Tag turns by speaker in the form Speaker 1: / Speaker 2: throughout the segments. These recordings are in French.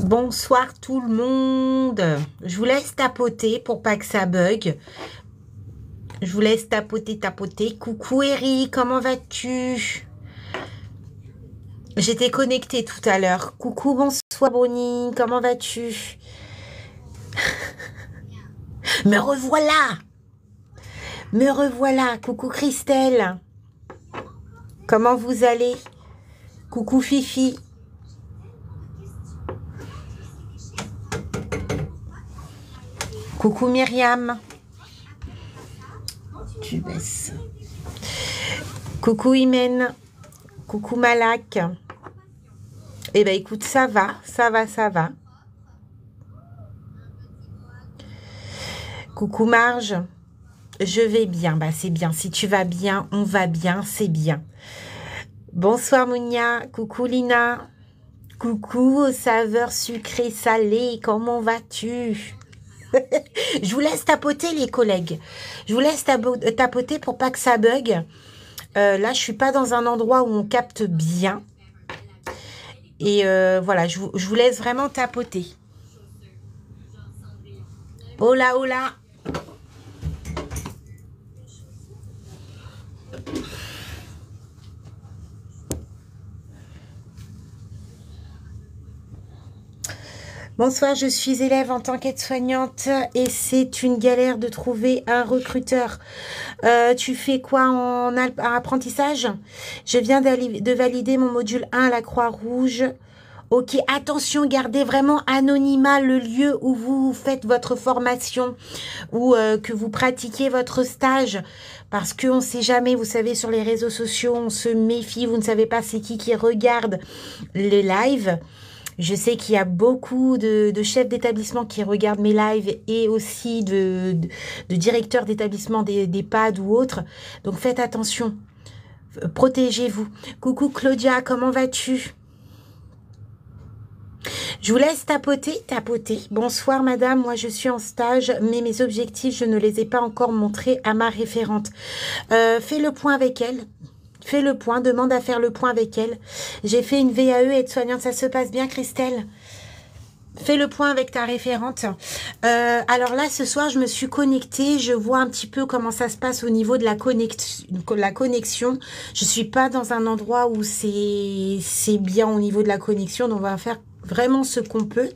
Speaker 1: Bonsoir tout le monde. Je vous laisse tapoter pour pas que ça bug. Je vous laisse tapoter. Coucou Eric, comment vas-tu? J'étais connectée tout à l'heure. Coucou, bonsoir Bonnie, comment vas-tu? Me revoilà. Me revoilà. Coucou Christelle. Comment vous allez? Coucou Fifi. Coucou Myriam. Tu baisses. Coucou Imen. Coucou Malak. Eh ben écoute, ça va. Coucou Marge. Je vais bien. Bah c'est bien. Si tu vas bien, on va bien. C'est bien. Bonsoir Mounia. Coucou Lina. Coucou aux saveurs sucrées salées. Comment vas-tu? Je vous laisse tapoter les collègues. Je vous laisse tapoter pour pas que ça bug. Là, je suis pas dans un endroit où on capte bien. Et voilà, je vous laisse vraiment tapoter. Hola, hola. Bonsoir, je suis élève en tant qu'aide-soignante et c'est une galère de trouver un recruteur. Tu fais quoi en apprentissage? Je viens de valider mon module 1 à la Croix-Rouge. Ok, attention, gardez vraiment anonymat le lieu où vous faites votre formation ou que vous pratiquez votre stage. Parce qu'on ne sait jamais, vous savez, sur les réseaux sociaux, on se méfie, vous ne savez pas c'est qui regarde les lives. Je sais qu'il y a beaucoup de chefs d'établissement qui regardent mes lives et aussi de directeurs d'établissement des PAD ou autres. Donc faites attention. Protégez-vous. Coucou Claudia, comment vas-tu? Je vous laisse tapoter. Bonsoir madame, moi je suis en stage, mais mes objectifs, je ne les ai pas encore montrés à ma référente. Fais le point avec elle. Fais le point, demande à faire le point avec elle. J'ai fait une VAE aide-soignante, ça se passe bien Christelle? Fais le point avec ta référente. Alors là, ce soir, je me suis connectée. Je vois un petit peu comment ça se passe au niveau de la connexion. Je suis pas dans un endroit où c'est bien au niveau de la connexion. Donc, on va faire vraiment ce qu'on peut.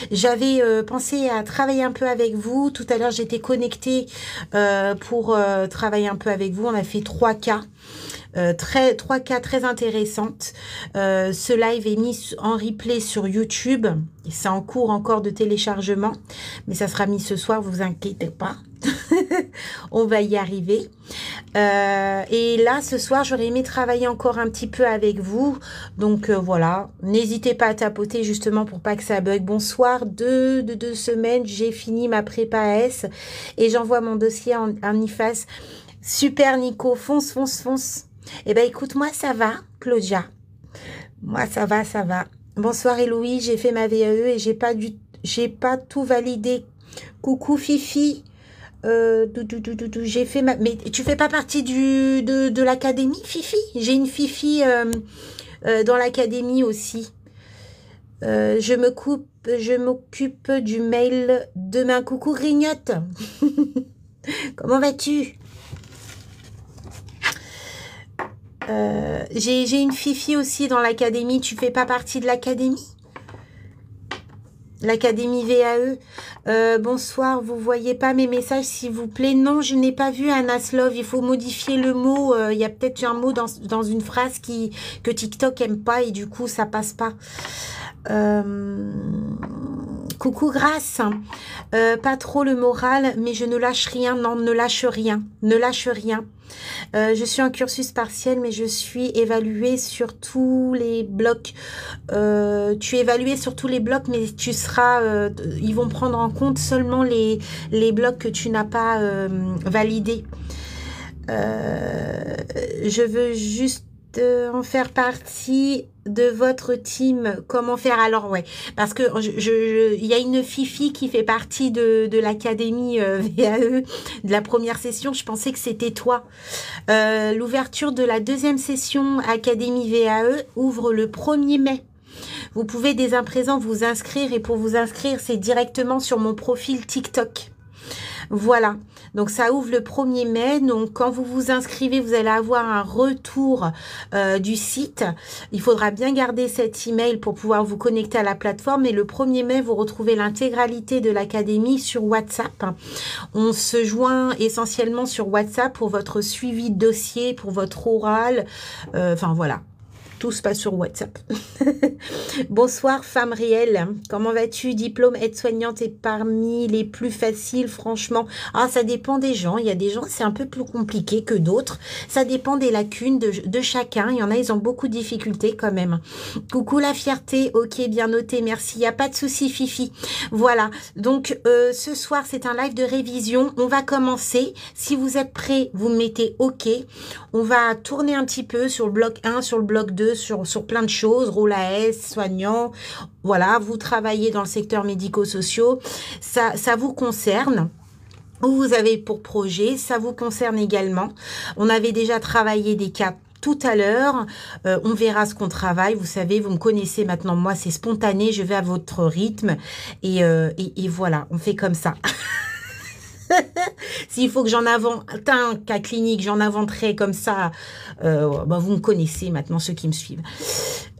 Speaker 1: J'avais pensé à travailler un peu avec vous. Tout à l'heure, j'étais connectée pour travailler un peu avec vous. On a fait 3 cas. 3 cas très intéressantes. Ce live est mis en replay sur YouTube. Et c'est en cours encore de téléchargement. Mais ça sera mis ce soir, vous inquiétez pas. On va y arriver. Et là, ce soir, j'aurais aimé travailler encore un petit peu avec vous. Donc voilà, n'hésitez pas à tapoter justement pour pas que ça bug. Bonsoir, 2 semaines, j'ai fini ma prépa S et j'envoie mon dossier en IFAS. Super Nico, fonce. Eh ben écoute, moi ça va, Claudia. Moi ça va. Bonsoir Héloïse, j'ai fait ma VAE et j'ai pas tout validé. Coucou Fifi. J'ai fait ma... Mais tu fais pas partie de l'académie, Fifi? J'ai une Fifi dans l'académie aussi. Je m'occupe du mail demain. Coucou Grignotte. Comment vas-tu? J'ai une Fifi aussi dans l'académie. Tu fais pas partie de l'académie? L'académie VAE. Bonsoir, vous voyez pas mes messages s'il vous plaît? Non, je n'ai pas vu Anaslov. Il faut modifier le mot. Il y a peut-être un mot dans une phrase que TikTok aime pas et du coup ça passe pas. Coucou Grâce, pas trop le moral, mais je ne lâche rien. Non, ne lâche rien, ne lâche rien. Je suis en cursus partiel, mais je suis évaluée sur tous les blocs. Tu es évaluée sur tous les blocs, mais tu seras... ils vont prendre en compte seulement les blocs que tu n'as pas validés. Je veux juste en faire partie de votre team. Comment faire? Alors ouais, parce que il y a une Fifi qui fait partie de l'académie VAE de la première session. Je pensais que c'était toi. L'ouverture de la deuxième session Académie VAE ouvre le 1er mai. Vous pouvez dès à présent vous inscrire, et pour vous inscrire, c'est directement sur mon profil TikTok. Voilà, donc ça ouvre le 1er mai, donc quand vous vous inscrivez, vous allez avoir un retour du site. Il faudra bien garder cet email pour pouvoir vous connecter à la plateforme, et le 1er mai, vous retrouvez l'intégralité de l'académie sur WhatsApp. On se joint essentiellement sur WhatsApp pour votre suivi de dossier, pour votre oral, enfin voilà. Tout se passe sur WhatsApp. Bonsoir, femme réelle. Comment vas-tu? Diplôme aide-soignante est parmi les plus faciles, franchement. Ah, ça dépend des gens. Il y a des gens, c'est un peu plus compliqué que d'autres. Ça dépend des lacunes de chacun. Il y en a, ils ont beaucoup de difficultés quand même. Coucou la fierté. Ok, bien noté. Merci. Il n'y a pas de souci, Fifi. Voilà. Donc, ce soir, c'est un live de révision. On va commencer. Si vous êtes prêts, vous mettez OK. On va tourner un petit peu sur le bloc 1, sur le bloc 2, sur plein de choses, rôle AS, soignant, voilà, vous travaillez dans le secteur médico-social, ça vous concerne. Vous avez pour projet, ça vous concerne également. On avait déjà travaillé des cas tout à l'heure, on verra ce qu'on travaille. Vous savez, vous me connaissez maintenant, moi c'est spontané, je vais à votre rythme, et voilà, on fait comme ça. S'il faut que j'en invente un cas clinique, j'en inventerai comme ça. Bah, vous me connaissez maintenant, ceux qui me suivent.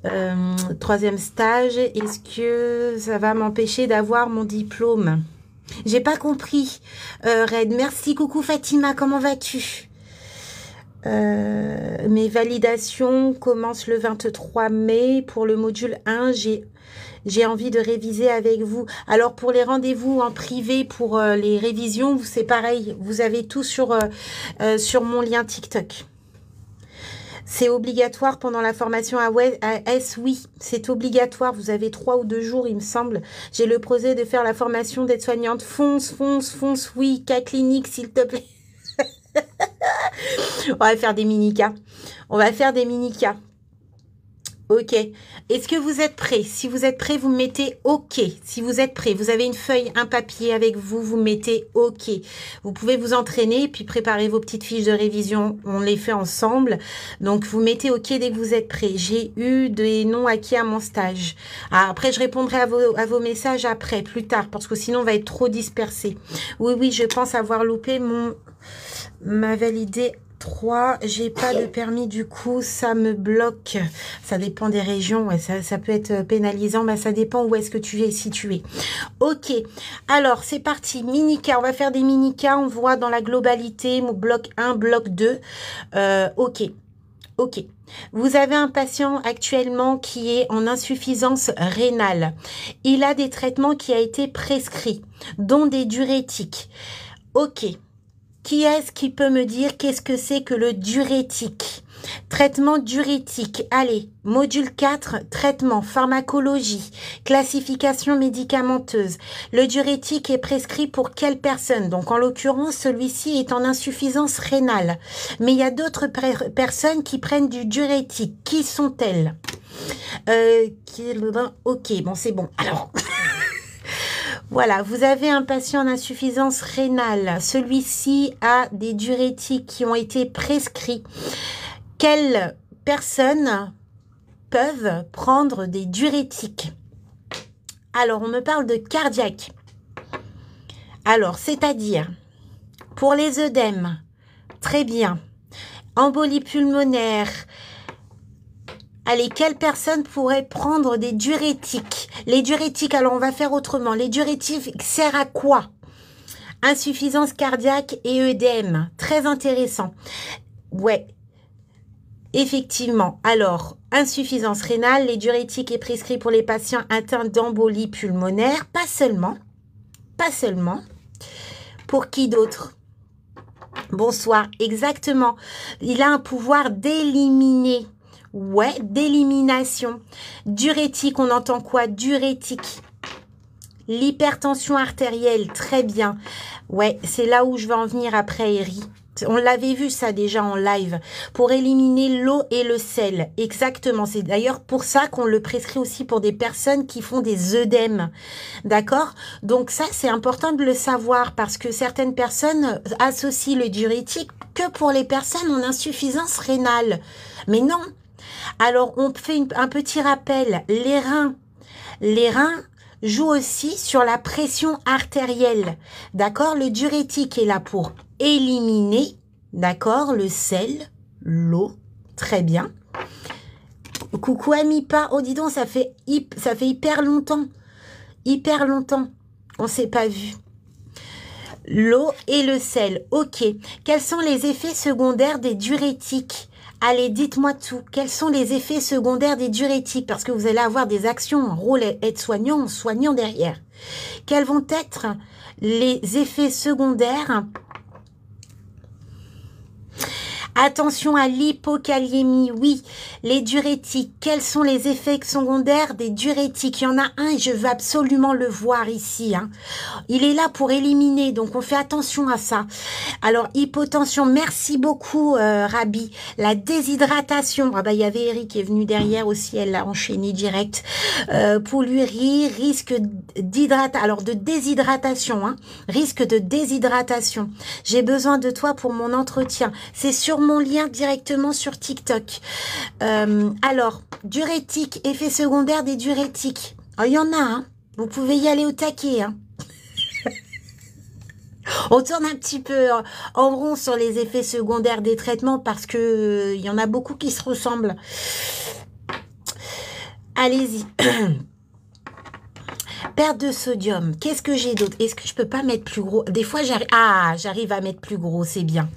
Speaker 1: 3e stage, est-ce que ça va m'empêcher d'avoir mon diplôme? J'ai pas compris. Red, merci. Coucou Fatima, comment vas-tu? Mes validations commencent le 23 mai. Pour le module 1, j'ai envie de réviser avec vous. Alors, pour les rendez-vous en privé, pour les révisions, c'est pareil. Vous avez tout sur mon lien TikTok. C'est obligatoire pendant la formation à S, oui, c'est obligatoire. Vous avez 3 ou 2 jours, il me semble. J'ai le projet de faire la formation d'aide-soignante. Fonce, oui, cas clinique, s'il te plaît. On va faire des mini-cas. On va faire des mini-cas. Ok. Est-ce que vous êtes prêts? Si vous êtes prêts, vous mettez OK. Si vous êtes prêts, vous avez une feuille, un papier avec vous, vous mettez OK. Vous pouvez vous entraîner, puis préparer vos petites fiches de révision. On les fait ensemble. Donc, vous mettez OK dès que vous êtes prêts. J'ai eu des noms acquis à mon stage. Ah, après, je répondrai à vos messages après, plus tard, parce que sinon, on va être trop dispersé. Oui, je pense avoir loupé ma validée 3, j'ai pas de permis, du coup ça me bloque. Ça dépend des régions, ouais, ça peut être pénalisant, mais ça dépend où est-ce que tu es situé. Ok, alors c'est parti, mini-cas, on va faire des mini-cas, on voit dans la globalité, bloc 1, bloc 2. Ok. Vous avez un patient actuellement qui est en insuffisance rénale. Il a des traitements qui ont été prescrits, dont des diurétiques. Ok. Qui est-ce qui peut me dire qu'est-ce que c'est que le diurétique? Traitement diurétique. Allez, module 4, traitement, pharmacologie, classification médicamenteuse. Le diurétique est prescrit pour quelle personne? Donc, en l'occurrence, celui-ci est en insuffisance rénale. Mais il y a d'autres personnes qui prennent du diurétique. Qui sont-elles? Ok, bon, c'est bon. Alors... Voilà, vous avez un patient en insuffisance rénale. Celui-ci a des diurétiques qui ont été prescrits. Quelles personnes peuvent prendre des diurétiques? Alors, on me parle de cardiaque. Alors, c'est-à-dire, pour les œdèmes, très bien. Embolie pulmonaire. Allez, quelle personne pourrait prendre des diurétiques? Les diurétiques, alors on va faire autrement. Les diurétiques servent à quoi? Insuffisance cardiaque et œdème. Très intéressant. Ouais, effectivement. Alors, Insuffisance rénale, les diurétiques est prescrit pour les patients atteints d'embolie pulmonaire. Pas seulement. Pas seulement. Pour qui d'autre? Bonsoir, exactement. Il a un pouvoir d'éliminer. Ouais, d'élimination. Diurétique, on entend quoi? Diurétique. L'hypertension artérielle, très bien. Ouais, c'est là où je vais en venir après, Eri. On l'avait vu ça déjà en live. Pour éliminer l'eau et le sel. Exactement. C'est d'ailleurs pour ça qu'on le prescrit aussi pour des personnes qui font des œdèmes. D'accord? Donc ça, c'est important de le savoir parce que certaines personnes associent le diurétique que pour les personnes en insuffisance rénale. Mais non. Alors, on fait un petit rappel. Les reins jouent aussi sur la pression artérielle. D'accord? Le diurétique est là pour éliminer, d'accord, le sel, l'eau. Très bien. Coucou Amipa. Oh, dis donc, ça fait hyper longtemps. Hyper longtemps. On s'est pas vu. L'eau et le sel. Ok. Quels sont les effets secondaires des diurétiques? Allez, dites-moi tout. Quels sont les effets secondaires des diurétiques? Parce que vous allez avoir des actions en rôle aide-soignant, soignant derrière. Quels vont être les effets secondaires? Attention à l'hypokaliémie, oui, les diurétiques. Quels sont les effets secondaires des diurétiques? Il y en a un et je veux absolument le voir ici. Hein. Il est là pour éliminer, donc on fait attention à ça. Alors, hypotension, merci beaucoup Rabi. La déshydratation, ah bah il y avait Eric qui est venu derrière aussi, elle l'a enchaîné direct. Polyurie, risque d'hydratation, alors de déshydratation, hein. Risque de déshydratation. J'ai besoin de toi pour mon entretien. C'est sur mon lien directement sur TikTok. Alors, diurétique, effet secondaire des diurétiques. Oh, il y en a, hein. Vous pouvez y aller au taquet. Hein. On tourne un petit peu en rond sur les effets secondaires des traitements parce que il y en a beaucoup qui se ressemblent. Allez-y. Perte de sodium. Qu'est-ce que j'ai d'autre? Est-ce que je peux pas mettre plus gros? Des fois, j'arrive à mettre plus gros. C'est bien.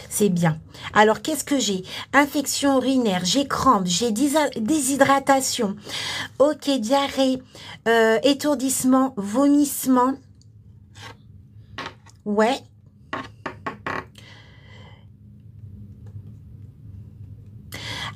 Speaker 1: C'est bien. Alors, qu'est-ce que j'ai? Infection urinaire. J'ai crampe. J'ai déshydratation. Ok, diarrhée. Étourdissement. Vomissement. Ouais.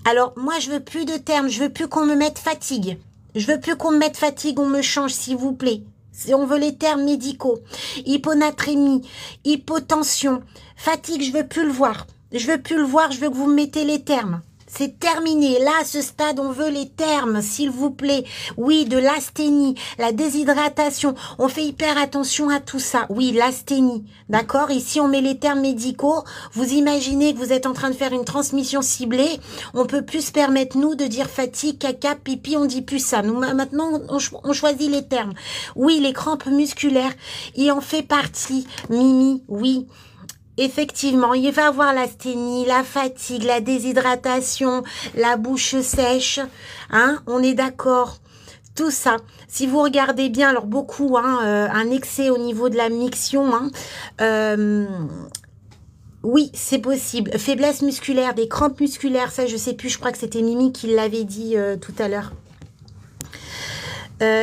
Speaker 1: Alors, moi, je veux plus de termes. Je veux plus qu'on me mette fatigue. Je veux plus qu'on me mette fatigue, on me change, s'il vous plaît. Si on veut les termes médicaux. Hyponatrémie, hypotension, fatigue, je veux plus le voir. Je veux plus le voir, je veux que vous me mettez les termes. C'est terminé. Là, à ce stade, on veut les termes, s'il vous plaît. Oui, de l'asthénie, la déshydratation. On fait hyper attention à tout ça. Oui, l'asthénie. D'accord? Ici, on met les termes médicaux. Vous imaginez que vous êtes en train de faire une transmission ciblée. On peut plus se permettre, nous, de dire fatigue, caca, pipi. On dit plus ça. Nous, maintenant, on choisit les termes. Oui, les crampes musculaires. Il en fait partie. Mimi, oui. Effectivement, il va avoir l'asthénie, la fatigue, la déshydratation, la bouche sèche. Hein, on est d'accord. Tout ça. Si vous regardez bien, alors beaucoup, hein, un excès au niveau de la miction. Hein, oui, c'est possible. Faiblesse musculaire, des crampes musculaires, ça je sais plus, je crois que c'était Mimi qui l'avait dit tout à l'heure.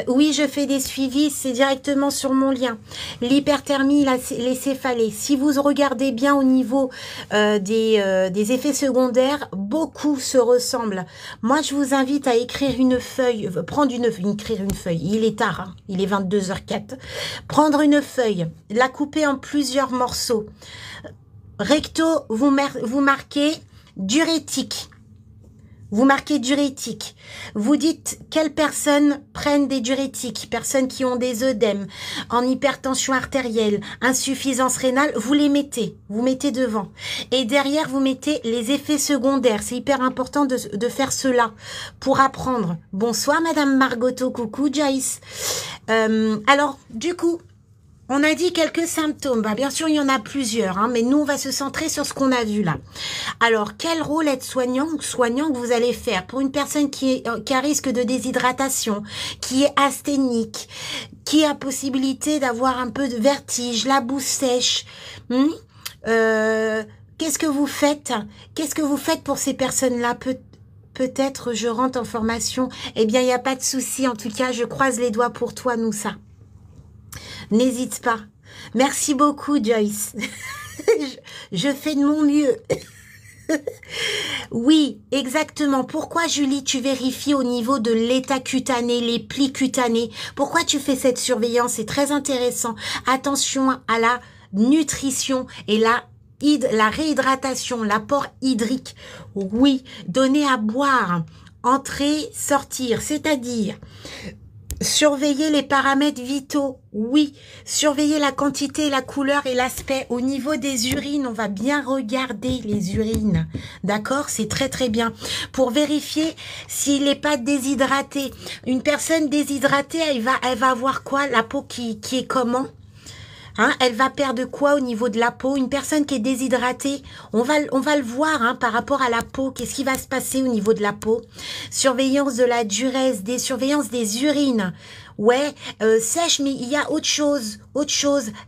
Speaker 1: Oui, je fais des suivis, c'est directement sur mon lien. L'hyperthermie, les céphalées. Si vous regardez bien au niveau des effets secondaires, beaucoup se ressemblent. Moi, je vous invite à écrire une feuille, écrire une feuille. Il est tard, hein, il est 22h04. Prendre une feuille, la couper en plusieurs morceaux. Recto, vous marquez diurétique. Vous marquez diurétique. Vous dites quelles personnes prennent des diurétiques, personnes qui ont des œdèmes, en hypertension artérielle, insuffisance rénale, vous les mettez. Vous mettez devant. Et derrière, vous mettez les effets secondaires. C'est hyper important de faire cela pour apprendre. Bonsoir, Madame Margoto. Coucou, Joyce. Alors, du coup, on a dit quelques symptômes. Bah, bien sûr, il y en a plusieurs, hein, mais nous, on va se centrer sur ce qu'on a vu là. Alors, quel rôle aide-soignant ou soignant que vous allez faire pour une personne qui a risque de déshydratation, qui est asthénique, qui a possibilité d'avoir un peu de vertige, la bouche sèche. Qu'est-ce que vous faites? Qu'est-ce que vous faites pour ces personnes-là? peut-être je rentre en formation. Eh bien, il n'y a pas de souci. En tout cas, je croise les doigts pour toi, Noussa. N'hésite pas. Merci beaucoup, Joyce. je fais de mon mieux. Oui, exactement. Pourquoi, Julie, tu vérifies au niveau de l'état cutané, les plis cutanés? Pourquoi tu fais cette surveillance? C'est très intéressant. Attention à la nutrition et la réhydratation, l'apport hydrique. Oui, donner à boire, entrer, sortir, c'est-à-dire surveiller les paramètres vitaux, oui. Surveiller la quantité, la couleur et l'aspect. Au niveau des urines, on va bien regarder les urines. D'accord? C'est très très bien. Pour vérifier s'il n'est pas déshydraté. Une personne déshydratée, elle va avoir quoi? La peau qui est comment? Hein, elle va perdre quoi au niveau de la peau? Une personne qui est déshydratée, on va le voir hein, par rapport à la peau. Qu'est-ce qui va se passer au niveau de la peau? Surveillance de la duresse, surveillance des urines. Ouais, sèche, mais il y a autre chose.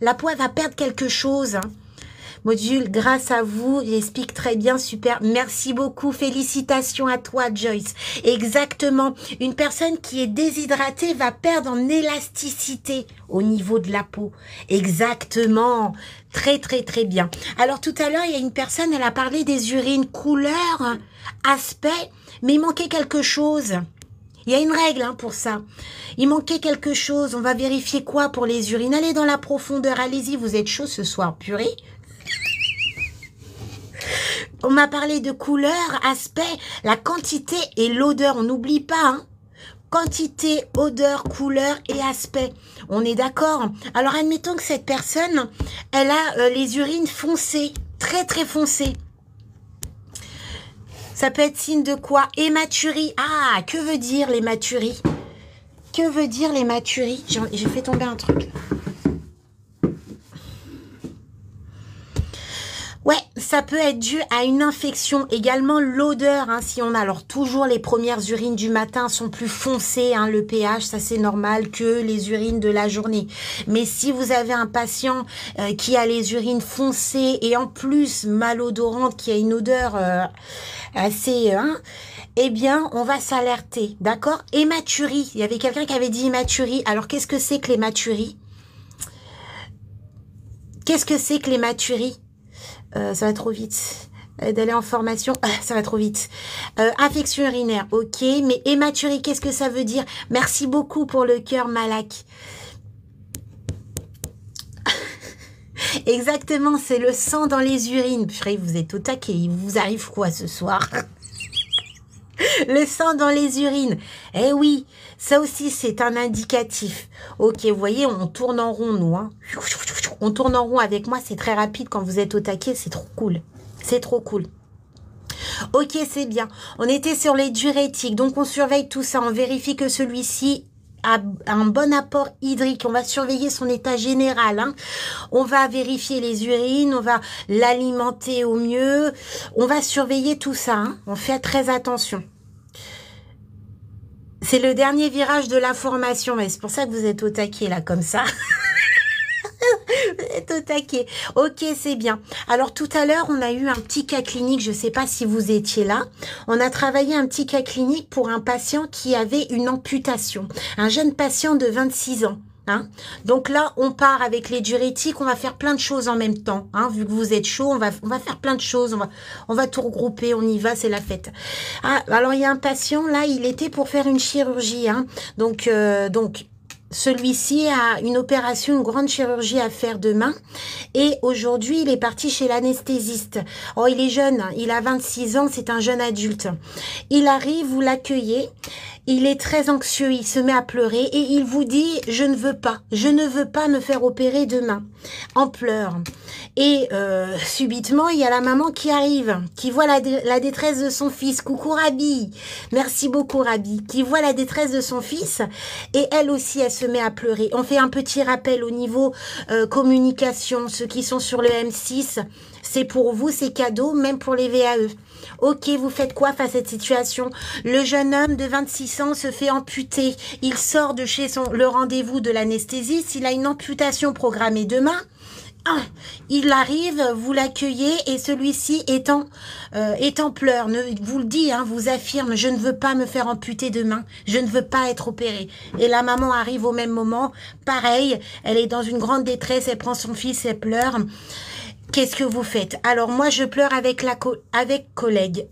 Speaker 1: La peau, elle va perdre quelque chose. Hein. Module, grâce à vous, j'explique très bien, super. Merci beaucoup, félicitations à toi, Joyce. Exactement, une personne qui est déshydratée va perdre en élasticité au niveau de la peau. Exactement, très très très bien. Alors tout à l'heure, il y a une personne, elle a parlé des urines, couleur, aspect, mais il manquait quelque chose. Il y a une règle hein, pour ça. Il manquait quelque chose. On va vérifier quoi pour les urines? Allez dans la profondeur, allez-y, vous êtes chaud ce soir, purée. On m'a parlé de couleur, aspect, la quantité et l'odeur. On n'oublie pas, hein. Quantité, odeur, couleur et aspect. On est d'accord? Alors, admettons que cette personne, elle a les urines foncées, très très foncées. Ça peut être signe de quoi? Hématurie. Ah, que veut dire l'hématurie? Que veut dire l'hématurie? J'ai fait tomber un truc. Ouais, ça peut être dû à une infection. Également l'odeur, hein, si on a alors toujours les premières urines du matin sont plus foncées, hein, le pH, ça c'est normal que les urines de la journée. Mais si vous avez un patient qui a les urines foncées et en plus malodorante, qui a une odeur assez... eh bien, on va s'alerter, d'accord? Hématurie, il y avait quelqu'un qui avait dit hématurie. Alors, qu'est-ce que c'est que l'hématurie? Qu'est-ce que c'est que l'hématurie? Ça va trop vite. D'aller en formation, ça va trop vite. Infection urinaire, ok. Mais hématurie, qu'est-ce que ça veut dire? Merci beaucoup pour le cœur, Malak. Exactement, c'est le sang dans les urines. Purée, vous êtes au taquet. Il vous arrive quoi ce soir? Le sang dans les urines. Eh oui, ça aussi, c'est un indicatif. Ok, vous voyez, on tourne en rond, nous. Hein. On tourne en rond avec moi, c'est très rapide. Quand vous êtes au taquet, c'est trop cool. C'est trop cool. Ok, c'est bien. On était sur les diurétiques. Donc, on surveille tout ça. On vérifie que celui-ci a un bon apport hydrique. On va surveiller son état général. Hein. On va vérifier les urines. On va l'alimenter au mieux. On va surveiller tout ça. Hein. On fait très attention. C'est le dernier virage de la formation. Mais c'est pour ça que vous êtes au taquet, là, comme ça. Vous êtes au taquet. Ok, c'est bien. Alors, tout à l'heure, on a eu un petit cas clinique. Je ne sais pas si vous étiez là. On a travaillé un petit cas clinique pour un patient qui avait une amputation. Un jeune patient de 26 ans. Hein. Donc là, on part avec les diurétiques. On va faire plein de choses en même temps. Hein. Vu que vous êtes chaud, on va faire plein de choses. On va tout regrouper. On y va, c'est la fête. Ah, alors, il y a un patient, là, il était pour faire une chirurgie. Hein. Donc celui-ci a une opération, une grande chirurgie à faire demain. Et aujourd'hui, il est parti chez l'anesthésiste. Oh, il est jeune, il a 26 ans, c'est un jeune adulte. Il arrive, vous l'accueillez. Il est très anxieux, il se met à pleurer et il vous dit « Je ne veux pas me faire opérer demain » en pleurs. Et subitement, il y a la maman qui arrive, qui voit la détresse de son fils. Coucou Rabi, merci beaucoup Rabi, qui voit la détresse de son fils et elle aussi, elle se met à pleurer. On fait un petit rappel au niveau communication, ceux qui sont sur le M6, c'est pour vous, c'est cadeau, même pour les VAE. Ok, vous faites quoi face à cette situation? Le jeune homme de 26 ans se fait amputer. Il sort de chez le rendez-vous de l'anesthésiste. Il a une amputation programmée demain. Ah, il arrive, vous l'accueillez et celui-ci est en pleurs, vous le dit, hein, vous affirme, je ne veux pas me faire amputer de main, je ne veux pas être opérée. Et la maman arrive au même moment, pareil, elle est dans une grande détresse, elle prend son fils, elle pleure. Qu'est-ce que vous faites? Alors moi, je pleure avec collègue.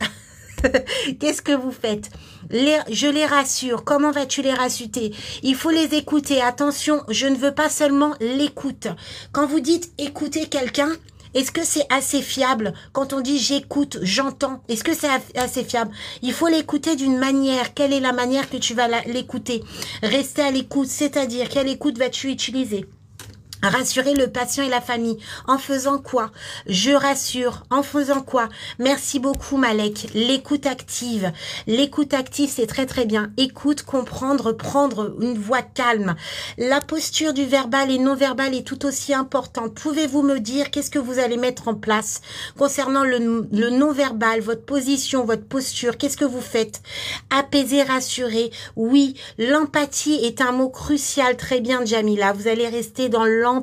Speaker 1: Qu'est-ce que vous faites? Je les rassure. Comment vas-tu les rassurer? Il faut les écouter. Attention, je ne veux pas seulement l'écoute. Quand vous dites écouter quelqu'un, est-ce que c'est assez fiable? Quand on dit j'écoute, j'entends, est-ce que c'est assez fiable? Il faut l'écouter d'une manière. Quelle est la manière que tu vas l'écouter? Rester à l'écoute, c'est-à-dire quelle écoute vas-tu utiliser? Rassurer le patient et la famille. En faisant quoi? Je rassure. En faisant quoi? Merci beaucoup, Malek. L'écoute active. L'écoute active, c'est très très bien. Écoute, comprendre, prendre une voix calme. La posture du verbal et non-verbal est tout aussi importante. Pouvez-vous me dire qu'est-ce que vous allez mettre en place concernant le non-verbal, votre position, votre posture? Qu'est-ce que vous faites? Apaiser, rassurer. Oui, l'empathie est un mot crucial. Très bien, Jamila. Vous allez rester dans l'empathie.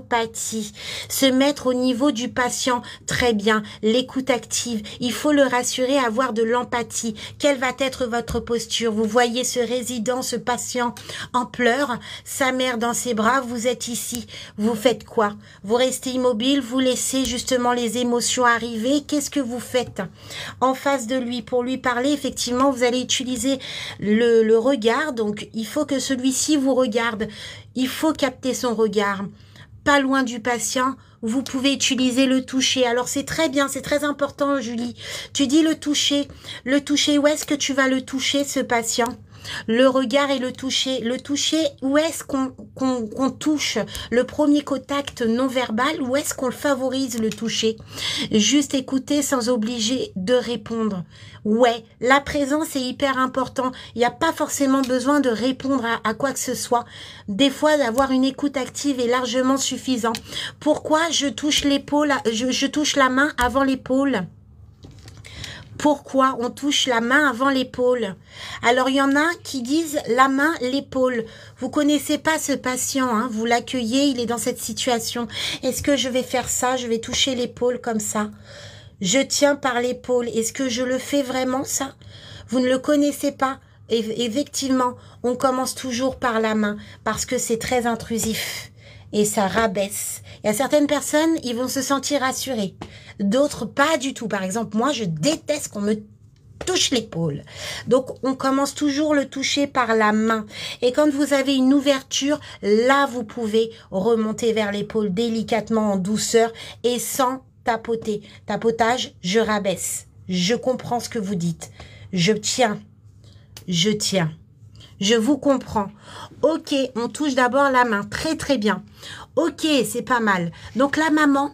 Speaker 1: Se mettre au niveau du patient, très bien, l'écoute active, il faut le rassurer, avoir de l'empathie. Quelle va être votre posture? Vous voyez ce résident, ce patient en pleurs, sa mère dans ses bras, vous êtes ici, vous faites quoi? Vous restez immobile, vous laissez justement les émotions arriver, qu'est-ce que vous faites en face de lui? Pour lui parler, effectivement, vous allez utiliser le regard, donc il faut que celui-ci vous regarde, il faut capter son regard. Pas loin du patient, vous pouvez utiliser le toucher. Alors c'est très bien, c'est très important, Julie. Tu dis le toucher. Le toucher, où est-ce que tu vas le toucher, ce patient? Le regard et le toucher. Le toucher, où est-ce qu'on touche? Le premier contact non verbal, où est-ce qu'on le favorise, le toucher? Juste écouter sans obliger de répondre. Ouais, la présence est hyper important. Il n'y a pas forcément besoin de répondre à quoi que ce soit. Des fois, d'avoir une écoute active est largement suffisant. Pourquoi je touche l'épaule, je touche la main avant l'épaule? Pourquoi on touche la main avant l'épaule? Alors, il y en a qui disent la main, l'épaule. Vous connaissez pas ce patient, hein, vous l'accueillez, il est dans cette situation. Est-ce que je vais faire ça? Je vais toucher l'épaule comme ça. Je tiens par l'épaule. Est-ce que je le fais vraiment, ça? Vous ne le connaissez pas. Et effectivement, on commence toujours par la main parce que c'est très intrusif. Et ça rabaisse. Il y a certaines personnes, ils vont se sentir rassurés. D'autres, pas du tout. Par exemple, moi, je déteste qu'on me touche l'épaule. Donc, on commence toujours le toucher par la main. Et quand vous avez une ouverture, là, vous pouvez remonter vers l'épaule délicatement, en douceur et sans tapoter. Tapotage, je rabaisse. Je comprends ce que vous dites. Je tiens. Je tiens. Je vous comprends. Ok, on touche d'abord la main. Très, très bien. Ok, c'est pas mal. Donc, la maman,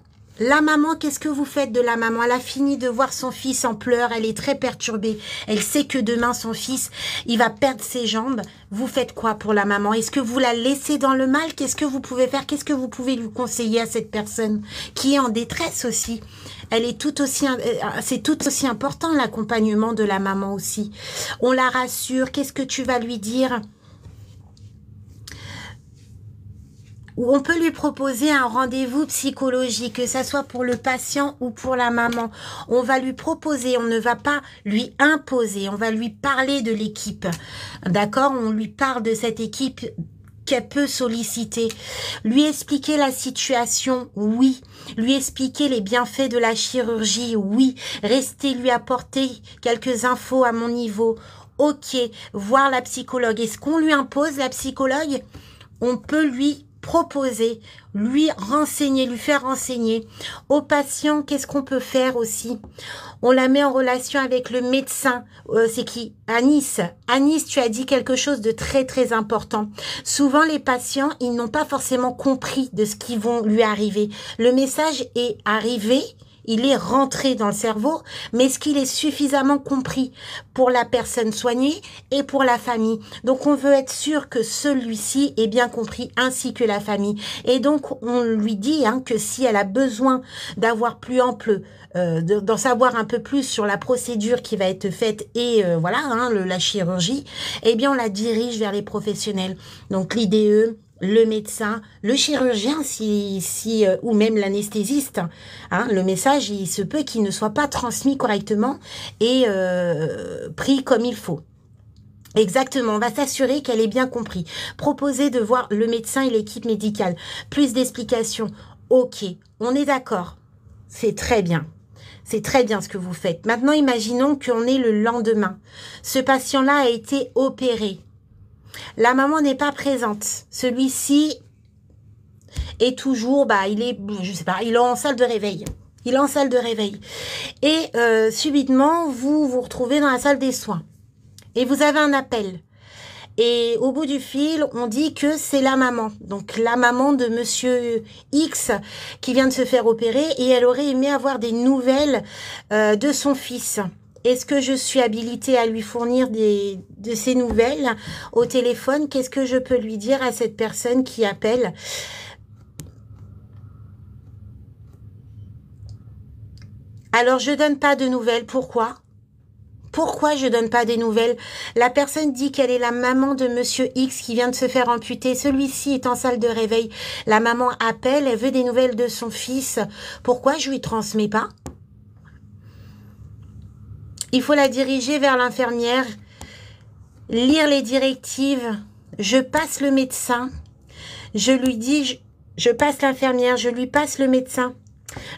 Speaker 1: qu'est-ce que vous faites de la maman? Elle a fini de voir son fils en pleurs. Elle est très perturbée. Elle sait que demain, son fils, il va perdre ses jambes. Vous faites quoi pour la maman? Est-ce que vous la laissez dans le mal? Qu'est-ce que vous pouvez faire? Qu'est-ce que vous pouvez lui conseiller à cette personne qui est en détresse aussi? Elle est tout aussi, c'est tout aussi important, l'accompagnement de la maman aussi. On la rassure. Qu'est-ce que tu vas lui dire? Ou on peut lui proposer un rendez-vous psychologique, que ça soit pour le patient ou pour la maman. On va lui proposer, on ne va pas lui imposer, on va lui parler de l'équipe. D'accord? On lui parle de cette équipe qu'elle peut solliciter. Lui expliquer la situation, oui. Lui expliquer les bienfaits de la chirurgie, oui. Rester lui apporter quelques infos à mon niveau. Ok, voir la psychologue. Est-ce qu'on lui impose la psychologue? On peut lui proposer, lui renseigner, lui faire renseigner. Au patient, qu'est-ce qu'on peut faire aussi? On la met en relation avec le médecin. C'est qui? Anis. Anis, tu as dit quelque chose de très très important. Souvent, les patients, ils n'ont pas forcément compris de ce qui vont lui arriver. Le message est arrivé, il est rentré dans le cerveau, mais est-ce qu'il est suffisamment compris pour la personne soignée et pour la famille? Donc, on veut être sûr que celui-ci est bien compris, ainsi que la famille. Et donc, on lui dit que si elle a besoin d'avoir plus ample, d'en savoir un peu plus sur la procédure qui va être faite et voilà, la chirurgie, eh bien, on la dirige vers les professionnels. Donc, l'IDE, le médecin, le chirurgien, ou même l'anesthésiste. Hein, le message, il se peut qu'il ne soit pas transmis correctement et pris comme il faut. Exactement, on va s'assurer qu'elle ait bien compris. Proposer de voir le médecin et l'équipe médicale. Plus d'explications. Ok, on est d'accord. C'est très bien. C'est très bien ce que vous faites. Maintenant, imaginons qu'on est le lendemain. Ce patient-là a été opéré. La maman n'est pas présente. Celui-ci est toujours, il est, je sais pas, il est en salle de réveil. Il est en salle de réveil. Et subitement, vous vous retrouvez dans la salle des soins. Et vous avez un appel. Et au bout du fil, on dit que c'est la maman. Donc la maman de monsieur X qui vient de se faire opérer et elle aurait aimé avoir des nouvelles de son fils. Est-ce que je suis habilitée à lui fournir de ces nouvelles au téléphone? Qu'est-ce que je peux lui dire à cette personne qui appelle? Alors, je donne pas de nouvelles. Pourquoi? Pourquoi je donne pas des nouvelles? La personne dit qu'elle est la maman de monsieur X qui vient de se faire amputer. Celui-ci est en salle de réveil. La maman appelle, elle veut des nouvelles de son fils. Pourquoi je lui transmets pas? Il faut la diriger vers l'infirmière, lire les directives. Je passe le médecin. Je lui dis, je passe l'infirmière, je lui passe le médecin.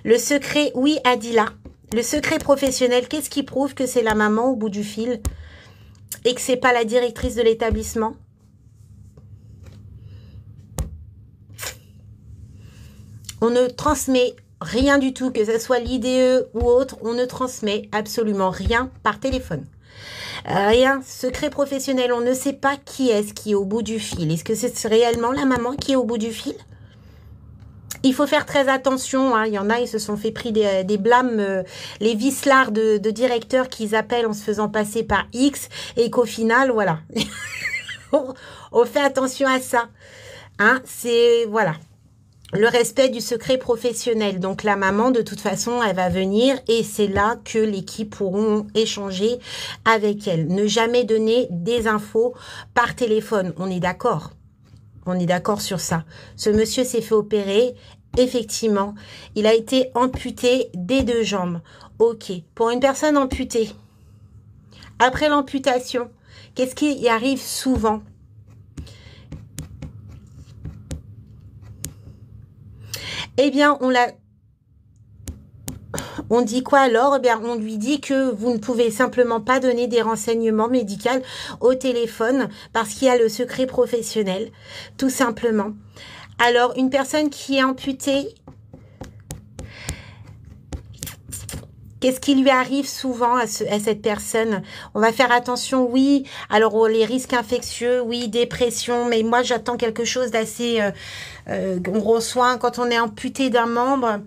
Speaker 1: Le secret, oui, Adila. Le secret professionnel, qu'est-ce qui prouve que c'est la maman au bout du fil et que c'est pas la directrice de l'établissement? On ne transmet rien du tout, que ce soit l'IDE ou autre, on ne transmet absolument rien par téléphone. Rien, secret professionnel, on ne sait pas qui est-ce qui est au bout du fil. Est-ce que c'est réellement la maman qui est au bout du fil? Il faut faire très attention, hein. Il y en a, ils se sont fait pris des blâmes, les vicelards de directeurs qu'ils appellent en se faisant passer par X et qu'au final, voilà. on fait attention à ça. Hein, c'est, voilà, le respect du secret professionnel. Donc, la maman, de toute façon, elle va venir et c'est là que l'équipe pourront échanger avec elle. Ne jamais donner des infos par téléphone. On est d'accord? On est d'accord sur ça. Ce monsieur s'est fait opérer. Effectivement, il a été amputé des 2 jambes. Ok. Pour une personne amputée, après l'amputation, qu'est-ce qui y arrive souvent? Eh bien, on dit quoi alors? Eh bien, on lui dit que vous ne pouvez simplement pas donner des renseignements médicaux au téléphone parce qu'il y a le secret professionnel, tout simplement. Alors, une personne qui est amputée, qu'est-ce qui lui arrive souvent à cette personne? On va faire attention, oui. Alors, les risques infectieux, oui, dépression. Mais moi, j'attends quelque chose d'assez... on reçoit, quand on est amputé d'un membre...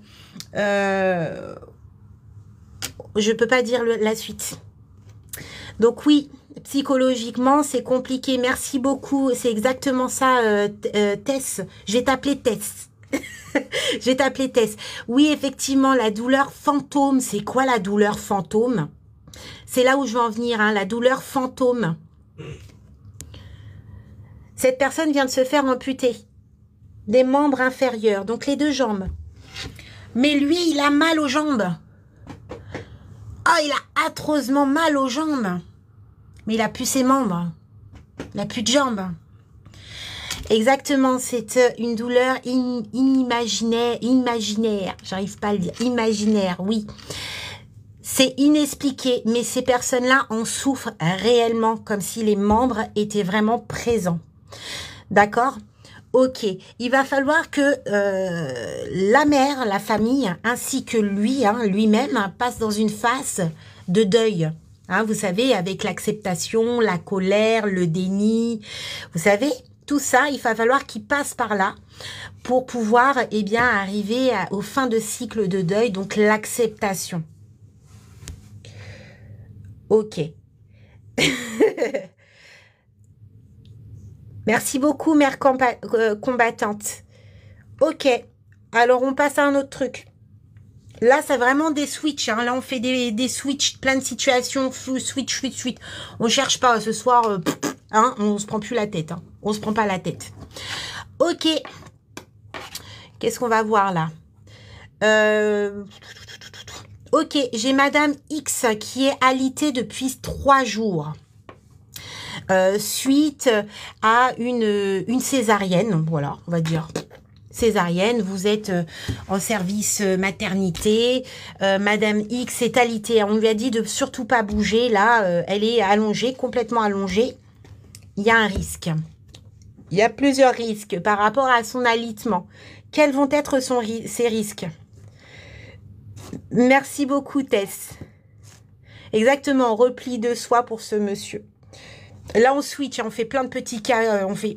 Speaker 1: je peux pas dire la suite. Donc oui, psychologiquement, c'est compliqué. Merci beaucoup. C'est exactement ça, Tess. Je vais t'appeler Tess. Je vais t'appeler Tess. Oui, effectivement, la douleur fantôme. C'est quoi la douleur fantôme? C'est là où je veux en venir, hein, la douleur fantôme. Cette personne vient de se faire amputer des membres inférieurs, donc les 2 jambes. Mais lui, il a mal aux jambes. Oh, il a atrocement mal aux jambes. Mais il a plus ses membres. Il n'a plus de jambes. Exactement, c'est une douleur imaginaire. J'arrive pas à le dire. Imaginaire, oui. C'est inexpliqué, mais ces personnes-là en souffrent réellement, comme si les membres étaient vraiment présents. D'accord ? Ok, il va falloir que la mère, la famille, ainsi que lui, hein, lui-même, passe dans une phase de deuil. Hein, vous savez, avec l'acceptation, la colère, le déni. Vous savez, tout ça, il va falloir qu'il passe par là pour pouvoir arriver aux fins de cycle de deuil, donc l'acceptation. Ok. Merci beaucoup, mère combattante. Ok. Alors, on passe à un autre truc. Là, c'est vraiment des switches. Hein. Là, on fait des switches, plein de situations. Switch. On cherche pas ce soir. Hein, on se prend plus la tête. Hein. On se prend pas la tête. Ok. Qu'est-ce qu'on va voir là? Ok, j'ai Madame X qui est alitée depuis 3 jours. Suite à une césarienne, voilà, on va dire. Césarienne, vous êtes en service maternité, Madame X est alitée, on lui a dit de surtout pas bouger, là, elle est allongée, complètement allongée, il y a un risque. Il y a plusieurs risques par rapport à son alitement. Quels vont être ces risques? Merci beaucoup, Tess. Exactement, repli de soi pour ce monsieur. Là, on switch, on fait plein de petits cas, on fait...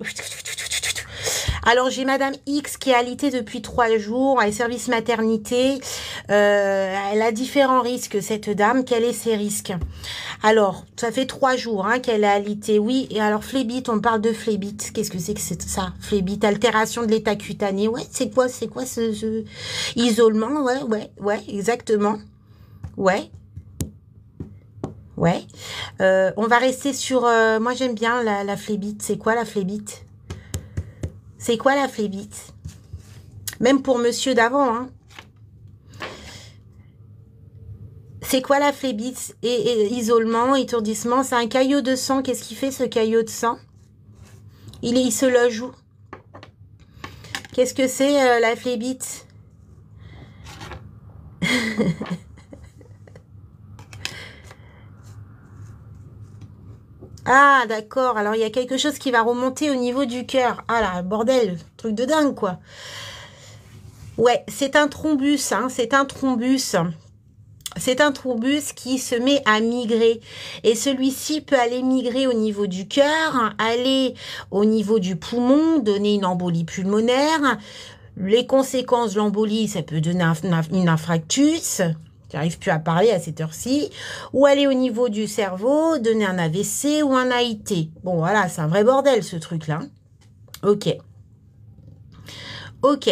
Speaker 1: Alors, j'ai Madame X qui est alitée depuis 3 jours, elle est service maternité. Elle a différents risques, cette dame. Quels sont ses risques? Alors, ça fait 3 jours hein, qu'elle est alitée. Oui, et alors, phlébite, on parle de phlébite. Qu'est-ce que c'est que ça? Phlébite, altération de l'état cutané. Ouais, c'est quoi ce isolement? Ouais, exactement. Ouais. Ouais. On va rester sur... moi, j'aime bien la phlébite. C'est quoi la phlébite? C'est quoi la phlébite? Même pour monsieur d'avant, hein. C'est quoi la phlébite? Et isolement, étourdissement, c'est un caillot de sang. Qu'est-ce qu'il fait, ce caillot de sang? Il se loge où? Qu'est-ce que c'est, la phlébite? Ah, d'accord. Alors, il y a quelque chose qui va remonter au niveau du cœur. Ah là, bordel, truc de dingue, quoi. Ouais, c'est un thrombus, hein, c'est un thrombus. C'est un thrombus qui se met à migrer. Et celui-ci peut aller migrer au niveau du cœur, aller au niveau du poumon, donner une embolie pulmonaire. Les conséquences de l'embolie, ça peut donner une infarctus. J'arrive plus à parler à cette heure-ci, ou aller au niveau du cerveau, donner un AVC ou un AIT. Bon, voilà, c'est un vrai bordel, ce truc-là. Ok. Ok.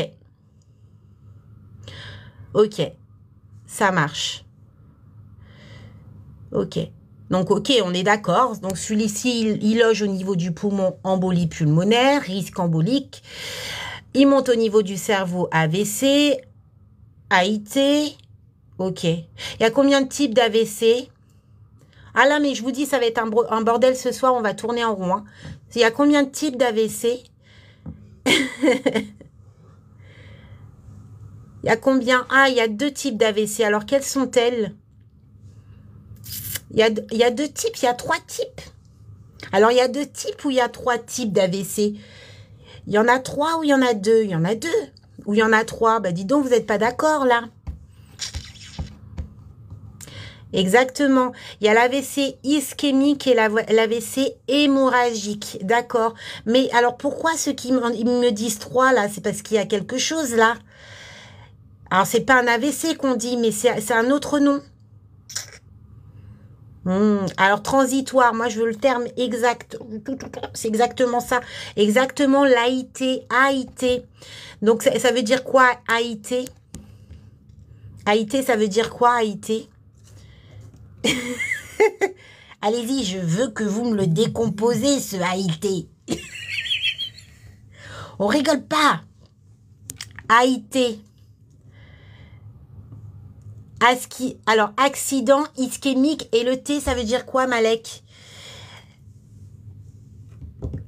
Speaker 1: Ok. Ça marche. Ok. Donc, ok, on est d'accord. Donc, celui-ci, il loge au niveau du poumon, embolie pulmonaire, risque embolique. Il monte au niveau du cerveau, AVC, AIT... Ok. Il y a combien de types d'AVC? Ah là, mais je vous dis, ça va être un bordel ce soir. On va tourner en rond. Hein. Il y a combien de types d'AVC? Il y a combien? Ah, il y a 2 types d'AVC. Alors, quelles sont-elles? Il y a 2 types, il y a 3 types. Alors, il y a 2 types ou il y a 3 types d'AVC? Il y en a 3 ou il y en a 2? Il y en a 2. Ou il y en a 3? Bah, dis donc, vous n'êtes pas d'accord, là. Exactement. Il y a l'AVC ischémique et l'AVC hémorragique. D'accord. Mais alors, pourquoi ceux qui me disent 3, là? C'est parce qu'il y a quelque chose, là. Alors, c'est pas un AVC qu'on dit, mais c'est un autre nom. Alors, transitoire. Moi, je veux le terme exact. C'est exactement ça. Exactement, l'AIT. AIT. Donc, ça veut dire quoi, AIT? AIT, ça veut dire quoi, AIT? Allez-y, je veux que vous me le décomposez, ce AIT. On rigole pas. AIT. Alors, accident ischémique. Et le T, ça veut dire quoi, Malek?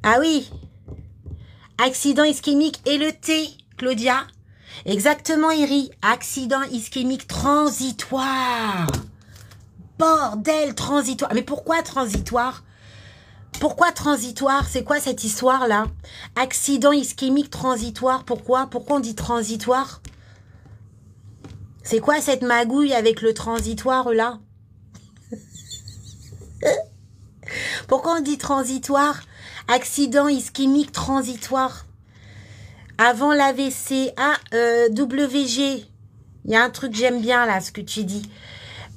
Speaker 1: Ah oui. Accident ischémique et le T, Claudia. Exactement, Iri. Accident ischémique transitoire. Bordel, transitoire. Mais pourquoi transitoire? Pourquoi transitoire? C'est quoi cette histoire-là? Accident ischémique transitoire. Pourquoi on dit transitoire? C'est quoi cette magouille avec le transitoire, là? Pourquoi on dit transitoire? Accident ischémique transitoire. Avant l'AVC. Ah, WG. Il y a un truc que j'aime bien, là, ce que tu dis.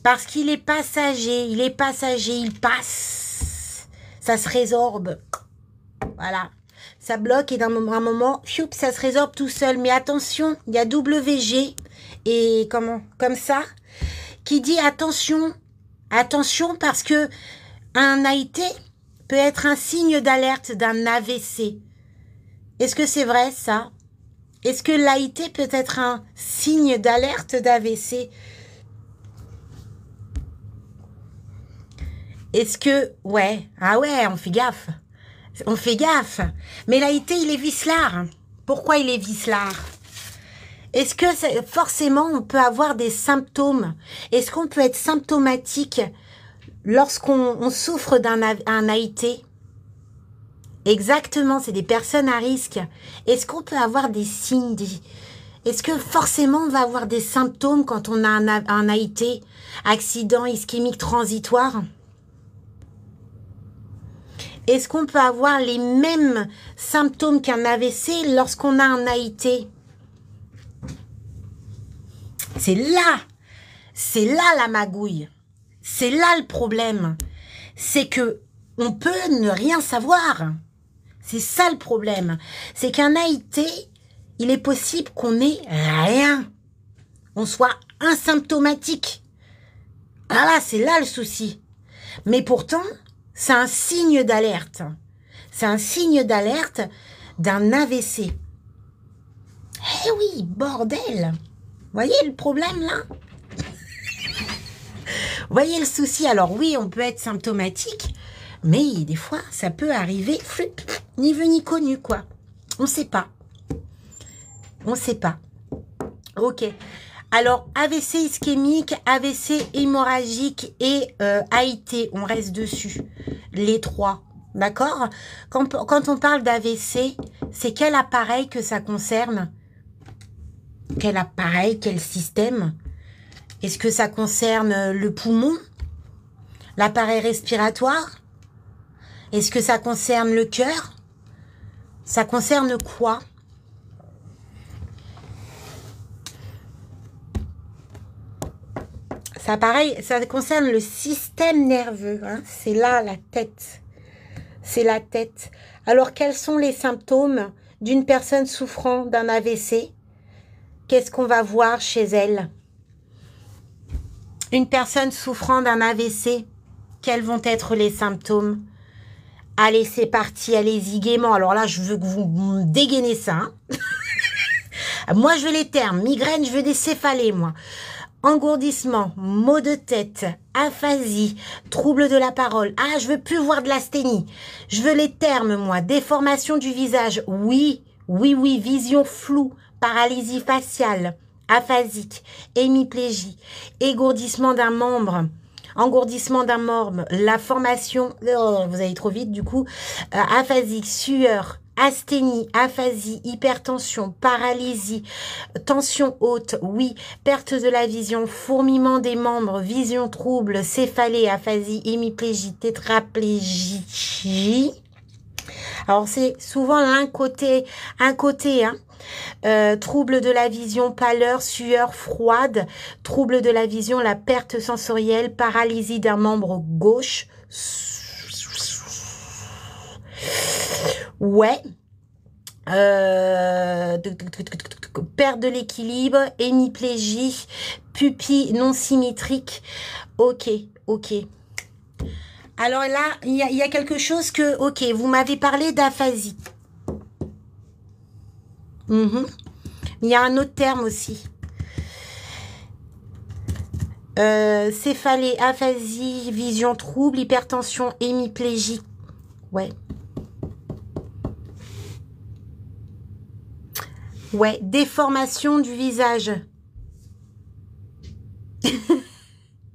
Speaker 1: Parce qu'il est passager, il passe, ça se résorbe, voilà, ça bloque et d'un moment, ça se résorbe tout seul. Mais attention, il y a WG et comme ça, qui dit attention parce que un AIT peut être un signe d'alerte d'un AVC. Est-ce que c'est vrai, ça? Est-ce que l'AIT peut être un signe d'alerte d'AVC? Est-ce que... Ouais, ah ouais, on fait gaffe. On fait gaffe. Mais l'AIT, il est vicelard. Pourquoi il est vicelard? Est-ce que forcément, on peut avoir des symptômes? Est-ce qu'on peut être symptomatique lorsqu'on souffre d'un AIT? Exactement, c'est des personnes à risque. Est-ce qu'on peut avoir des signes? Est-ce que forcément on va avoir des symptômes quand on a un AIT, accident ischémique transitoire? Est-ce qu'on peut avoir les mêmes symptômes qu'un AVC lorsqu'on a un AIT? C'est là la magouille. C'est là le problème. C'est que on peut ne rien savoir. C'est ça le problème. C'est qu'un AIT, il est possible qu'on n'ait rien. On soit asymptomatique. Voilà, c'est là le souci. Mais pourtant, c'est un signe d'alerte. C'est un signe d'alerte d'un AVC. Eh oui, bordel! Voyez le problème là? Voyez le souci? Alors oui, on peut être symptomatique, mais des fois, ça peut arriver, ni vu ni connu, quoi. On ne sait pas. On ne sait pas. Ok. Alors, AVC ischémique, AVC hémorragique et AIT, on reste dessus. Les trois. D'accord? Quand on parle d'AVC, c'est quel appareil que ça concerne? Quel appareil, quel système? Est-ce que ça concerne le poumon? L'appareil respiratoire? Est-ce que ça concerne le cœur? Ça concerne quoi? Ça, pareil, ça concerne le système nerveux. Hein? C'est là la tête. C'est la tête. Alors, quels sont les symptômes d'une personne souffrant d'un AVC? Qu'est-ce qu'on va voir chez elle? Une personne souffrant d'un AVC, quels vont être les symptômes? Allez, c'est parti, allez-y gaiement. Alors là, je veux que vous me dégainez ça. Hein. Moi, je veux les termes. Migraine, je veux des céphalées, moi. Engourdissement, maux de tête, aphasie, trouble de la parole. Ah, je veux plus voir de l'asthénie. Je veux les termes, moi. Déformation du visage. Oui, oui, oui. Vision floue, paralysie faciale, aphasique, hémiplégie, égourdissement d'un membre, engourdissement d'un membre, la formation, oh, vous allez trop vite du coup, aphasique, sueur, asthénie, aphasie, hypertension, paralysie, tension haute, oui, perte de la vision, fourmillement des membres, vision trouble, céphalée, aphasie, hémiplégie, tétraplégie. Alors c'est souvent un côté, hein. Trouble de la vision, pâleur, sueur froide, trouble de la vision, la perte sensorielle, paralysie d'un membre gauche. Ouais. Perte de l'équilibre, hémiplégie, pupille non symétrique. Ok, ok. Alors là, il y a quelque chose que... Ok, vous m'avez parlé d'aphasie. Il y a un autre terme aussi. Céphalée, aphasie, vision trouble, hypertension, hémiplégie. Ouais. Ouais, déformation du visage.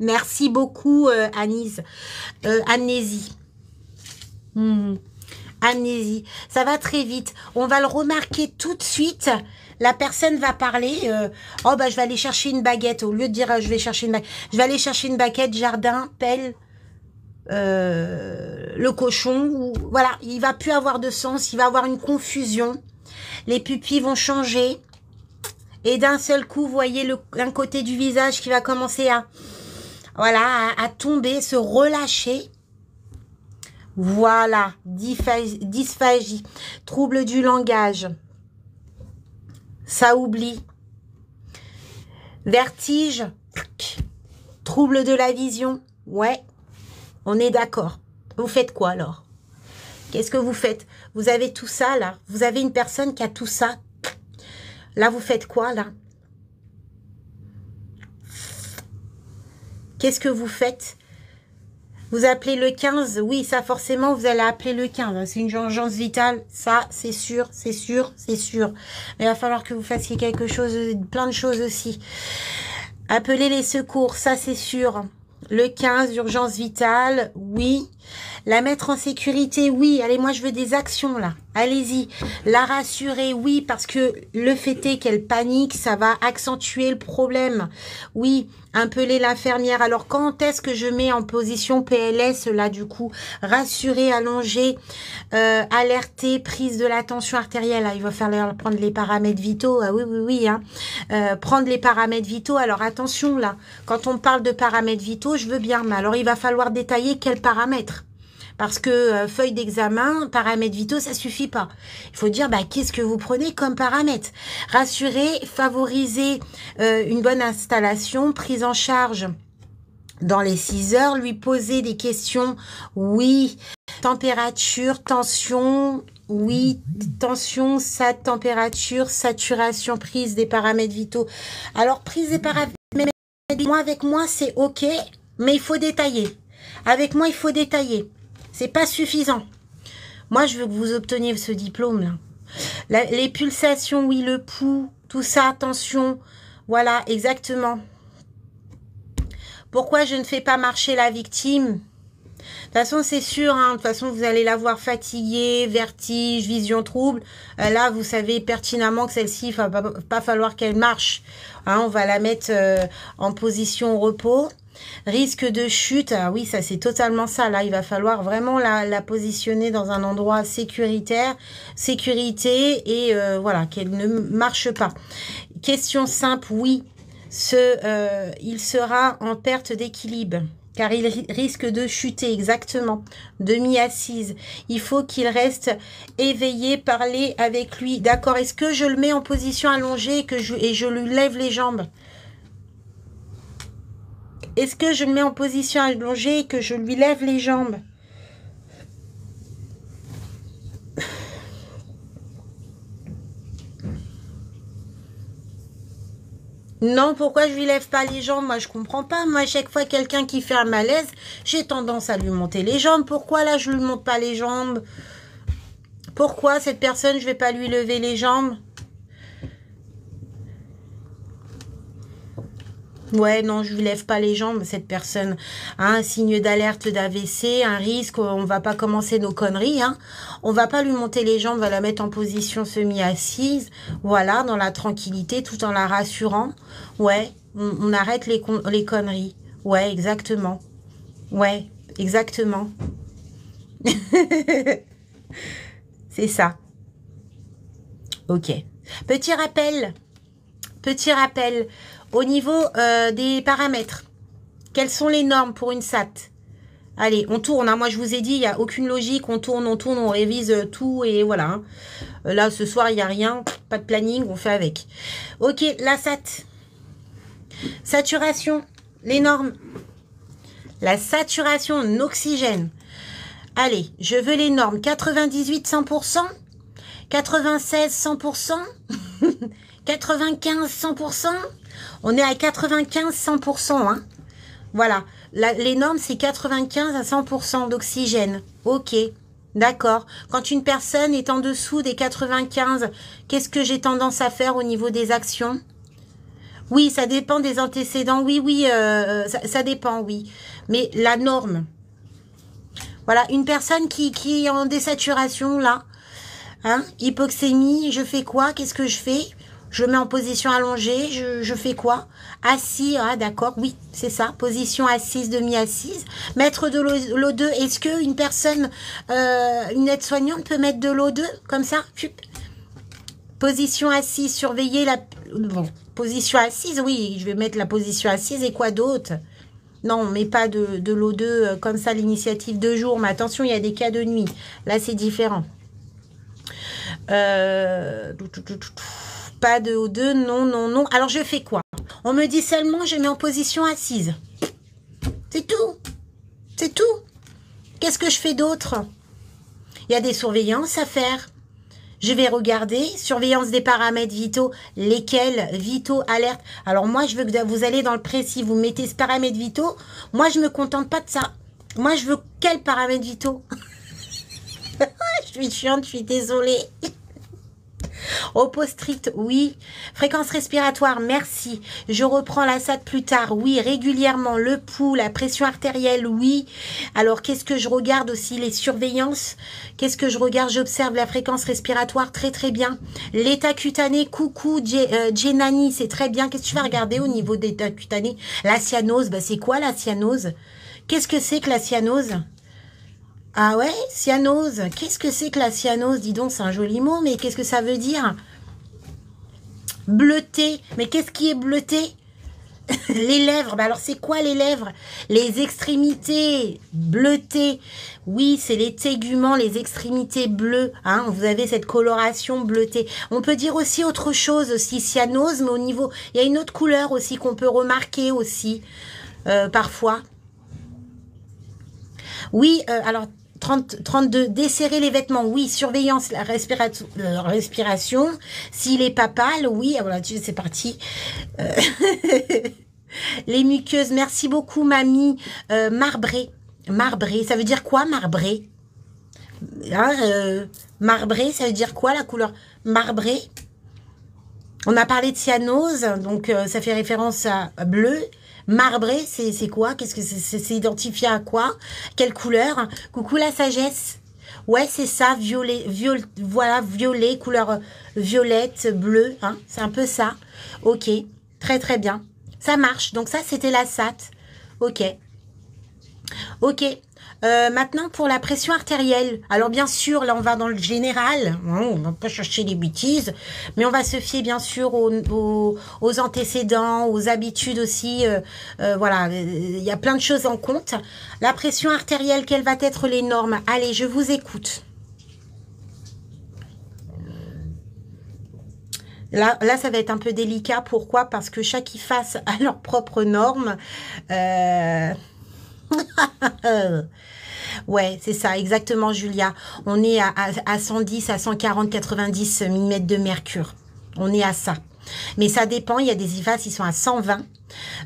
Speaker 1: Merci beaucoup, Anise. Amnésie. Amnésie. Ça va très vite. On va le remarquer tout de suite. La personne va parler. Oh, bah, je vais aller chercher une baguette. Au lieu de dire, je vais chercher une baguette. Je vais aller chercher une baguette, jardin, pelle, le cochon. Ou, voilà, il va plus avoir de sens. Il va avoir une confusion. Les pupilles vont changer. Et d'un seul coup, vous voyez un côté du visage qui va commencer à... Voilà, à tomber, se relâcher. Voilà, dysphagie, trouble du langage. Ça oublie. Vertige, trouble de la vision. Ouais, on est d'accord. Vous faites quoi alors? Qu'est-ce que vous faites? Vous avez tout ça, là. Vous avez une personne qui a tout ça. Là, vous faites quoi, là? Qu'est-ce que vous faites? Vous appelez le 15? Oui, ça, forcément, vous allez appeler le 15. C'est une urgence vitale. Ça, c'est sûr, c'est sûr, c'est sûr. Mais il va falloir que vous fassiez quelque chose, plein de choses aussi. Appelez les secours, ça, c'est sûr. Le 15, urgence vitale, oui. La mettre en sécurité, oui. Allez, moi, je veux des actions, là. Allez-y. La rassurer, oui, parce que le fait est qu'elle panique, ça va accentuer le problème. Oui, appeler l'infirmière. Alors, quand est-ce que je mets en position PLS, là, du coup? Rassurer, allonger, alerter, prise de la tension artérielle. Là, il va falloir prendre les paramètres vitaux. Ah oui, oui, oui. Hein. Prendre les paramètres vitaux. Alors, attention, là. Quand on parle de paramètres vitaux, je veux bien. Mais alors, il va falloir détailler quels paramètres. Parce que feuille d'examen, paramètres vitaux, ça suffit pas. Il faut dire, bah, qu'est-ce que vous prenez comme paramètres? Rassurer, favoriser une bonne installation, prise en charge dans les 6 heures, lui poser des questions, oui. Température, tension, oui. Tension, température, saturation, prise des paramètres vitaux. Alors, prise des paramètres, moi, avec moi, c'est OK, mais il faut détailler. Avec moi, il faut détailler. C'est pas suffisant. Moi, je veux que vous obteniez ce diplôme-là. Les pulsations, oui, le pouls, tout ça, attention. Voilà, exactement. Pourquoi je ne fais pas marcher la victime? De toute façon, c'est sûr, hein, de toute façon, vous allez la voir fatiguée, vertige, vision trouble. Là, vous savez pertinemment que celle-ci, il ne va pas falloir qu'elle marche. Hein, on va la mettre en position repos. Risque de chute, ah oui, ça c'est totalement ça. Là, il va falloir vraiment la positionner dans un endroit sécuritaire, sécurité et voilà, qu'elle ne marche pas. Question simple, oui, il sera en perte d'équilibre. Car il risque de chuter, exactement, demi-assise. Il faut qu'il reste éveillé, parler avec lui. D'accord, est-ce que je le mets en position allongée et je lui lève les jambes? Est-ce que je le mets en position allongée et que je lui lève les jambes? Non, pourquoi je lui lève pas les jambes? Moi, je comprends pas. Moi, à chaque fois, quelqu'un qui fait un malaise, j'ai tendance à lui monter les jambes. Pourquoi, là, je lui monte pas les jambes? Pourquoi, cette personne, je vais pas lui lever les jambes? Ouais, non, je lui lève pas les jambes, cette personne. Hein, un signe d'alerte d'AVC, un risque, on va pas commencer nos conneries. Hein. On va pas lui monter les jambes, on va la mettre en position semi-assise. Voilà, dans la tranquillité, tout en la rassurant. Ouais, on arrête les conneries. Ouais, exactement. Ouais, exactement. C'est ça. Ok. Petit rappel. Petit rappel. Au niveau des paramètres, quelles sont les normes pour une SAT? Allez, on tourne. Hein. Moi, je vous ai dit, il n'y a aucune logique. On tourne, on révise tout et voilà. Hein. Là, ce soir, il n'y a rien. Pas de planning, on fait avec. Ok, la SAT. Saturation, les normes. La saturation en oxygène. Allez, je veux les normes. 98, 100%. 96, 100%. 95, 100%. On est à 95, 100%. Hein. Voilà. Les normes, c'est 95 à 100% d'oxygène. Ok. D'accord. Quand une personne est en dessous des 95, qu'est-ce que j'ai tendance à faire au niveau des actions? Oui, ça dépend des antécédents. Oui, oui, ça dépend, oui. Mais la norme. Voilà. Une personne qui est en désaturation, là. Hein, hypoxémie, je fais quoi? Qu'est-ce que je fais? Je mets en position allongée, je fais quoi? Assis, ah d'accord, oui, c'est ça, position assise, demi-assise. Mettre de l'O2, est-ce qu'une personne, une aide-soignante peut mettre de l'O2, comme ça? Position assise, surveiller la... Bon, position assise, oui, je vais mettre la position assise, et quoi d'autre? Non, on ne met pas de l'O2 comme ça, l'initiative de jour, mais attention, il y a des cas de nuit. Là, c'est différent. Pas de O2, non, non, non. Alors, je fais quoi? On me dit seulement, je mets en position assise. C'est tout. C'est tout. Qu'est-ce que je fais d'autre? Il y a des surveillances à faire. Je vais regarder, surveillance des paramètres vitaux, lesquels vitaux, alerte. Alors moi, je veux que vous allez dans le précis, vous mettez ce paramètre vitaux. Moi, je me contente pas de ça. Moi, je veux quel paramètre vitaux? Je suis chiante, je suis désolée. Repos strict, oui. Fréquence respiratoire, merci. Je reprends la SAT plus tard, oui. Régulièrement, le pouls, la pression artérielle, oui. Alors, qu'est-ce que je regarde aussi? Les surveillances. Qu'est-ce que je regarde? J'observe la fréquence respiratoire, très très bien. L'état cutané, coucou, Jenani, c'est très bien. Qu'est-ce que tu vas regarder au niveau d'état cutané? La cyanose, bah, c'est quoi la cyanose? Qu'est-ce que c'est que la cyanose? Ah ouais, cyanose. Qu'est-ce que c'est que la cyanose? Dis donc, c'est un joli mot, mais qu'est-ce que ça veut dire? Bleuté. Mais qu'est-ce qui est bleuté? Les lèvres. Bah alors, c'est quoi les lèvres? Les extrémités bleutées. Oui, c'est les téguments, les extrémités bleues. Hein, vous avez cette coloration bleutée. On peut dire aussi autre chose, aussi cyanose, mais au niveau... Il y a une autre couleur aussi qu'on peut remarquer aussi, parfois. Oui, alors... 32, desserrer les vêtements, oui. Surveillance, la respiration. S'il est pas pâle, oui. Ah, voilà, c'est parti. Les muqueuses, merci beaucoup, mamie. Marbré. Marbré, ça veut dire quoi, marbré? Hein, marbré, ça veut dire quoi, la couleur marbré? On a parlé de cyanose, donc ça fait référence à bleu. Marbré, c'est quoi? Qu'est-ce que c'est identifié à quoi? Quelle couleur? Coucou la sagesse. Ouais, c'est ça, violet, voilà, violet, couleur violette, bleu, hein, c'est un peu ça. Ok, très très bien. Ça marche, donc ça c'était la SAT. Ok. Ok. Maintenant, pour la pression artérielle. Alors, bien sûr, là, on va dans le général. On va pas chercher les bêtises. Mais on va se fier, bien sûr, aux antécédents, aux habitudes aussi. Voilà, il y a plein de choses en compte. La pression artérielle, quelles vont être les normes? Allez, je vous écoute. Là, ça va être un peu délicat. Pourquoi? Parce que chaque IFAS a leurs propres normes. Ouais, c'est ça, exactement, Julia. On est à 110, à 140, 90 mm de mercure. On est à ça. Mais ça dépend, il y a des IFAS qui sont à 120.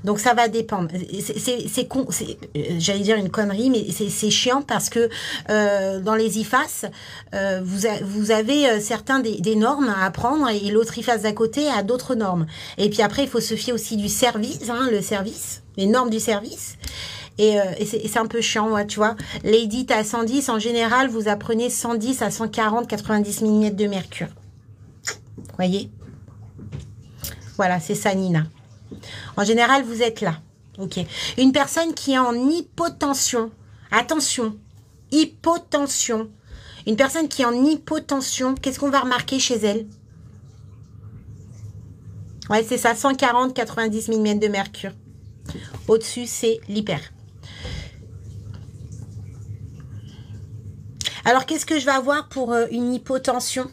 Speaker 1: Donc, ça va dépendre. J'allais dire une connerie, mais c'est chiant parce que dans les IFAS, vous avez certains des normes à prendre et l'autre IFAS d'à côté a d'autres normes. Et puis après, il faut se fier aussi du service, hein, le service, les normes du service. Et c'est un peu chiant, ouais, tu vois. Lady, à 110, en général, vous apprenez 110 à 140, 90 mm de mercure. Vous voyez? Voilà, c'est ça, Nina. En général, vous êtes là. Ok. Une personne qui est en hypotension. Attention. Hypotension. Une personne qui est en hypotension, qu'est-ce qu'on va remarquer chez elle? Ouais, c'est ça, 140, 90 mm de mercure. Au-dessus, c'est l'hyper. Alors, qu'est-ce que je vais avoir pour une hypotension?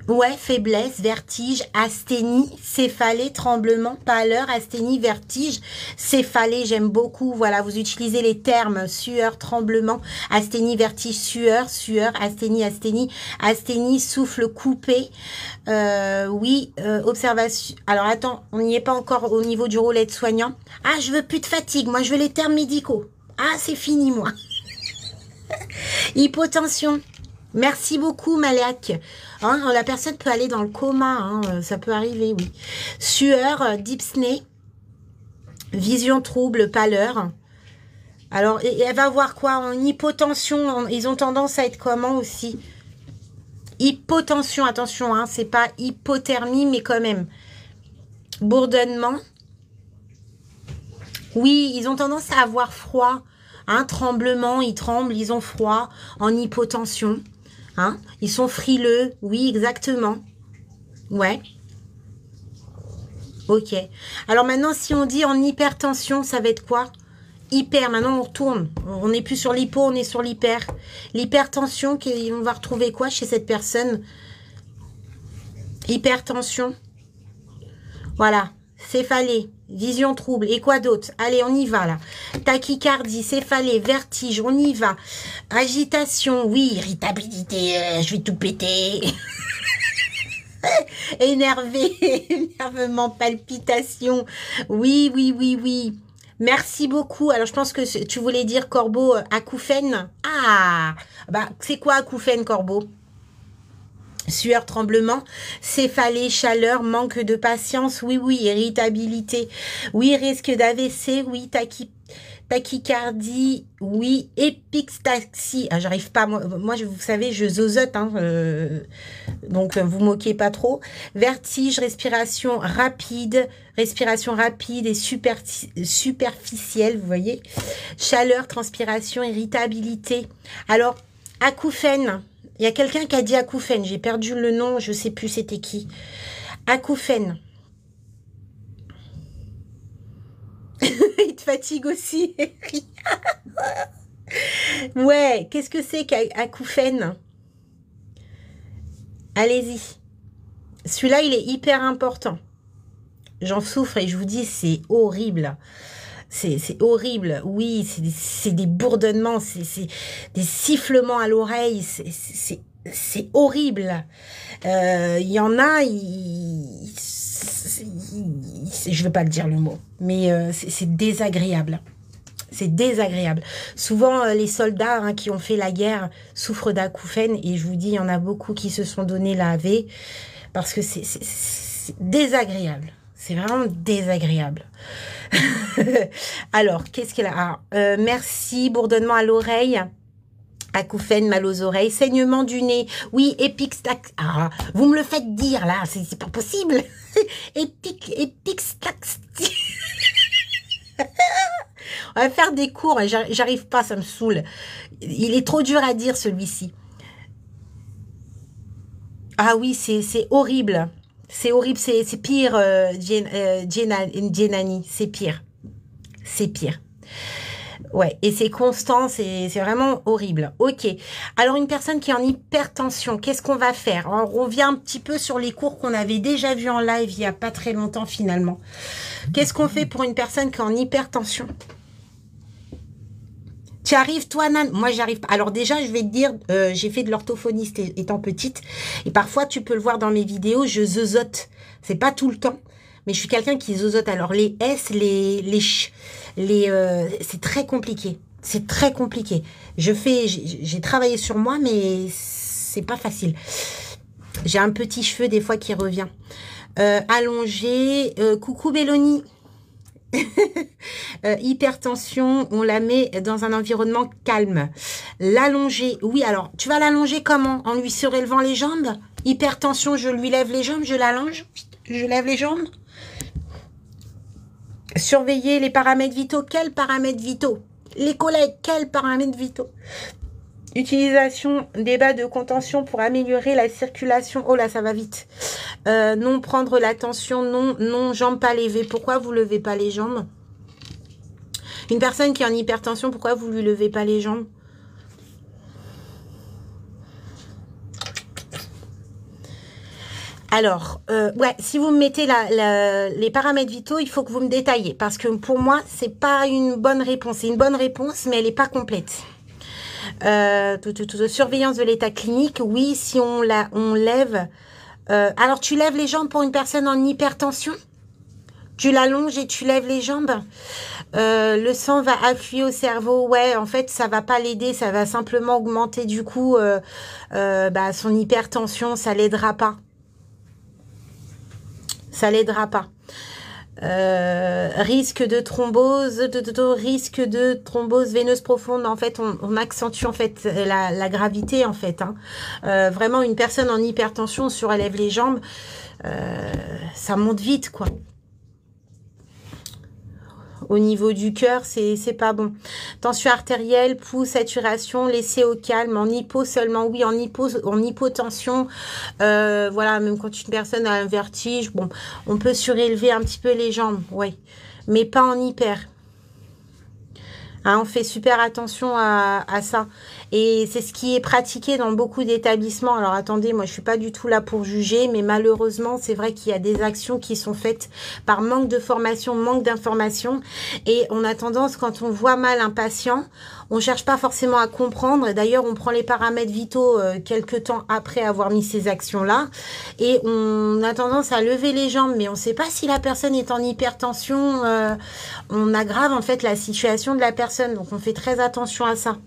Speaker 1: Ouais, faiblesse, vertige, asthénie, céphalée, tremblement, pâleur, asthénie, vertige, céphalée, j'aime beaucoup. Voilà, vous utilisez les termes sueur, tremblement, asthénie, vertige, sueur, asthénie, asthénie, souffle coupé. Oui, observation. Alors, attends, on n'y est pas encore au niveau du rôle aide-soignant. Ah, je veux plus de fatigue, moi, je veux les termes médicaux. Ah, c'est fini, moi. Hypotension. Merci beaucoup, Malak. Hein, la personne peut aller dans le coma, hein, ça peut arriver, oui. Sueur, dyspnée, vision trouble, pâleur. Alors, et elle va voir quoi? En hypotension, ils ont tendance à être comment aussi? Hypotension, attention, hein, c'est pas hypothermie, mais quand même. Bourdonnement. Oui, ils ont tendance à avoir froid. Un tremblement, ils tremblent, ils ont froid, en hypotension. Hein? Ils sont frileux, oui, exactement. Ouais. Ok. Alors maintenant, si on dit en hypertension, ça va être quoi? Hyper, maintenant on retourne. On n'est plus sur l'hypo, on est sur l'hyper. L'hypertension, on va retrouver quoi chez cette personne? Hypertension. Voilà. céphalée, vision trouble. Et quoi d'autre? Allez, on y va là. Tachycardie, céphalée, vertige, on y va. Agitation, oui, irritabilité, je vais tout péter. Énervé, énervement, palpitation. Oui, oui, oui, oui. Merci beaucoup. Alors, je pense que tu voulais dire, Corbeau, acouphène. Ah, bah, c'est quoi acouphène, Corbeau? Sueur, tremblement, céphalée, chaleur, manque de patience, oui, oui, irritabilité, oui, risque d'AVC, oui, tachycardie, oui, épixtaxie. Ah, j'arrive pas, moi, vous savez, je zozote, hein, donc vous moquez pas trop. Vertige, respiration rapide et superficielle, vous voyez. Chaleur, transpiration, irritabilité. Alors, acouphène. Il y a quelqu'un qui a dit acouphène. J'ai perdu le nom, je sais plus c'était qui. Acouphène. Il te fatigue aussi. Ouais, qu'est-ce que c'est qu'acouphène? Allez-y. Celui-là, il est hyper important. J'en souffre et je vous dis, c'est horrible. C'est horrible. Oui, c'est des bourdonnements, c'est des sifflements à l'oreille. C'est horrible. Il y en a, je veux pas le dire le mot, mais c'est désagréable. C'est désagréable. Souvent, les soldats hein, qui ont fait la guerre souffrent d'acouphènes et je vous dis, il y en a beaucoup qui se sont donné la AV parce que c'est désagréable. C'est vraiment désagréable. Alors, qu'est-ce qu'elle a? Merci, bourdonnement à l'oreille. Acouphène, mal aux oreilles, saignement du nez. Oui, épixtax. Ah, vous me le faites dire, là, c'est pas possible. Épixtax. On va faire des cours, j'arrive pas, ça me saoule. Il est trop dur à dire, celui-ci. Ah oui, c'est horrible. C'est horrible, c'est pire, Jenani, c'est pire. C'est pire. Ouais, et c'est constant, c'est vraiment horrible. Ok, alors une personne qui est en hypertension, qu'est-ce qu'on va faire? On revient un petit peu sur les cours qu'on avait déjà vus en live il n'y a pas très longtemps finalement. Qu'est-ce qu'on fait pour une personne qui est en hypertension? Tu arrives, toi, Nan? Moi, j'arrive pas. Alors déjà, je vais te dire, j'ai fait de l'orthophoniste étant petite. Et parfois, tu peux le voir dans mes vidéos, je zozote. C'est pas tout le temps, mais je suis quelqu'un qui zozote. Alors, les S, les ch, c'est très compliqué. C'est très compliqué. J'ai travaillé sur moi, mais c'est pas facile. J'ai un petit cheveu, des fois, qui revient. Allongé. Coucou, Béloni. Hypertension, on la met dans un environnement calme. L'allonger, oui, alors, tu vas l'allonger comment? En lui surélevant les jambes? Hypertension, je lui lève les jambes, je l'allonge, je lève les jambes. Surveiller les paramètres vitaux. Quels paramètres vitaux? Les collègues, quels paramètres vitaux? Utilisation des bas de contention pour améliorer la circulation. Oh là, ça va vite. Non prendre la tension. Non, jambes pas levées. Pourquoi vous levez pas les jambes? Une personne qui est en hypertension, pourquoi vous lui levez pas les jambes? Alors, ouais, si vous me mettez les paramètres vitaux, il faut que vous me détaillez. Parce que pour moi, c'est pas une bonne réponse. C'est une bonne réponse, mais elle n'est pas complète. Surveillance de l'état clinique, oui, si on lève. Alors, tu lèves les jambes pour une personne en hypertension? Tu l'allonges et tu lèves les jambes? Le sang va affluer au cerveau. Ouais, en fait, ça va pas l'aider. Ça va simplement augmenter du coup son hypertension. Ça l'aidera pas. Ça l'aidera pas. Risque de thrombose, risque de thrombose veineuse profonde. En fait, on accentue en fait la gravité en fait. Hein. Vraiment, une personne en hypertension surélève les jambes, ça monte vite quoi. Au niveau du cœur, c'est pas bon. Tension artérielle, pouls, saturation, laisser au calme. En hypo seulement, oui, en hypotension. Voilà, même quand une personne a un vertige, bon, on peut surélever un petit peu les jambes, oui. Mais pas en hyper. Hein, on fait super attention à ça. Et c'est ce qui est pratiqué dans beaucoup d'établissements. Alors attendez, moi je suis pas du tout là pour juger, mais malheureusement, c'est vrai qu'il y a des actions qui sont faites par manque de formation, manque d'information. Et on a tendance, quand on voit mal un patient, on cherche pas forcément à comprendre. D'ailleurs, on prend les paramètres vitaux quelques temps après avoir mis ces actions-là. Et on a tendance à lever les jambes, mais on ne sait pas si la personne est en hypertension. On aggrave en fait la situation de la personne. Donc, on fait très attention à ça.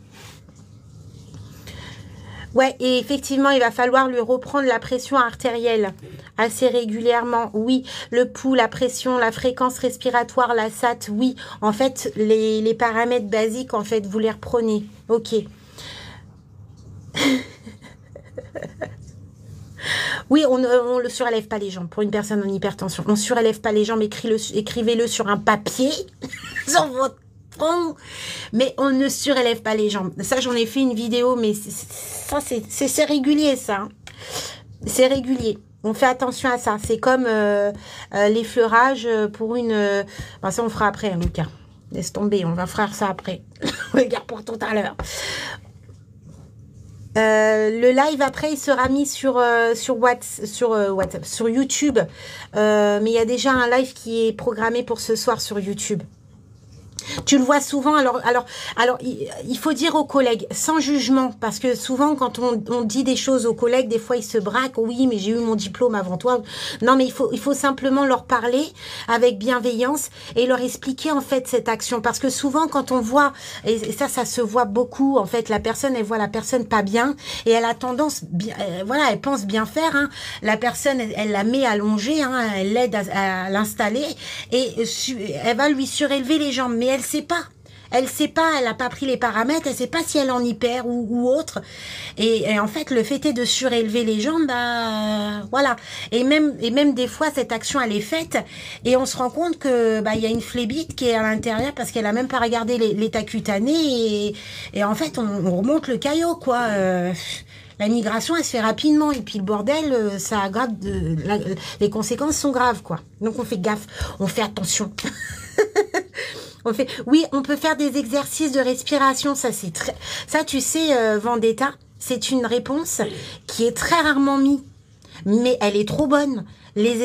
Speaker 1: Ouais, et effectivement, il va falloir lui reprendre la pression artérielle assez régulièrement. Oui, le pouls, la pression, la fréquence respiratoire, la SAT, oui. En fait, les paramètres basiques, en fait, vous les reprenez. Ok. Oui, on ne surélève pas les jambes pour une personne en hypertension. On ne surélève pas les jambes, écrivez-le sur un papier, sur votre front, mais on ne surélève pas les jambes. Ça, j'en ai fait une vidéo, mais ça, c'est régulier, ça. Hein. C'est régulier. On fait attention à ça. C'est comme l'effleurage pour une... Enfin, ça, on fera après, hein, Lucas. Laisse tomber, on va faire ça après. Regarde pour tout à l'heure. Le live après il sera mis sur WhatsApp, sur YouTube, mais il y a déjà un live qui est programmé pour ce soir sur YouTube. Tu le vois souvent, alors il faut dire aux collègues, sans jugement, parce que souvent quand on dit des choses aux collègues, des fois ils se braquent, oui mais j'ai eu mon diplôme avant toi. Non mais il faut simplement leur parler avec bienveillance et leur expliquer en fait cette action, parce que souvent quand on voit, et ça se voit beaucoup en fait, la personne, elle voit la personne pas bien et elle a tendance, voilà, elle pense bien faire, hein. La personne elle la met allongée, hein, elle l'aide à l'installer et elle va lui surélever les jambes, mais elle sait pas. Elle sait pas, elle n'a pas pris les paramètres, elle sait pas si elle est en hyper ou autre. Et en fait, le fait est de surélever les jambes, bah voilà. Et même des fois, cette action, elle est faite et on se rend compte que bah il y a une phlébite qui est à l'intérieur parce qu'elle a même pas regardé l'état cutané et en fait, on remonte le caillot, quoi. La migration, elle se fait rapidement. Et puis le bordel, ça aggrave. Les conséquences sont graves, quoi. Donc on fait gaffe, on fait attention. Oui, on peut faire des exercices de respiration. Ça, c'est très. Ça, tu sais, Vendetta, c'est une réponse qui est très rarement mise, mais elle est trop bonne. Les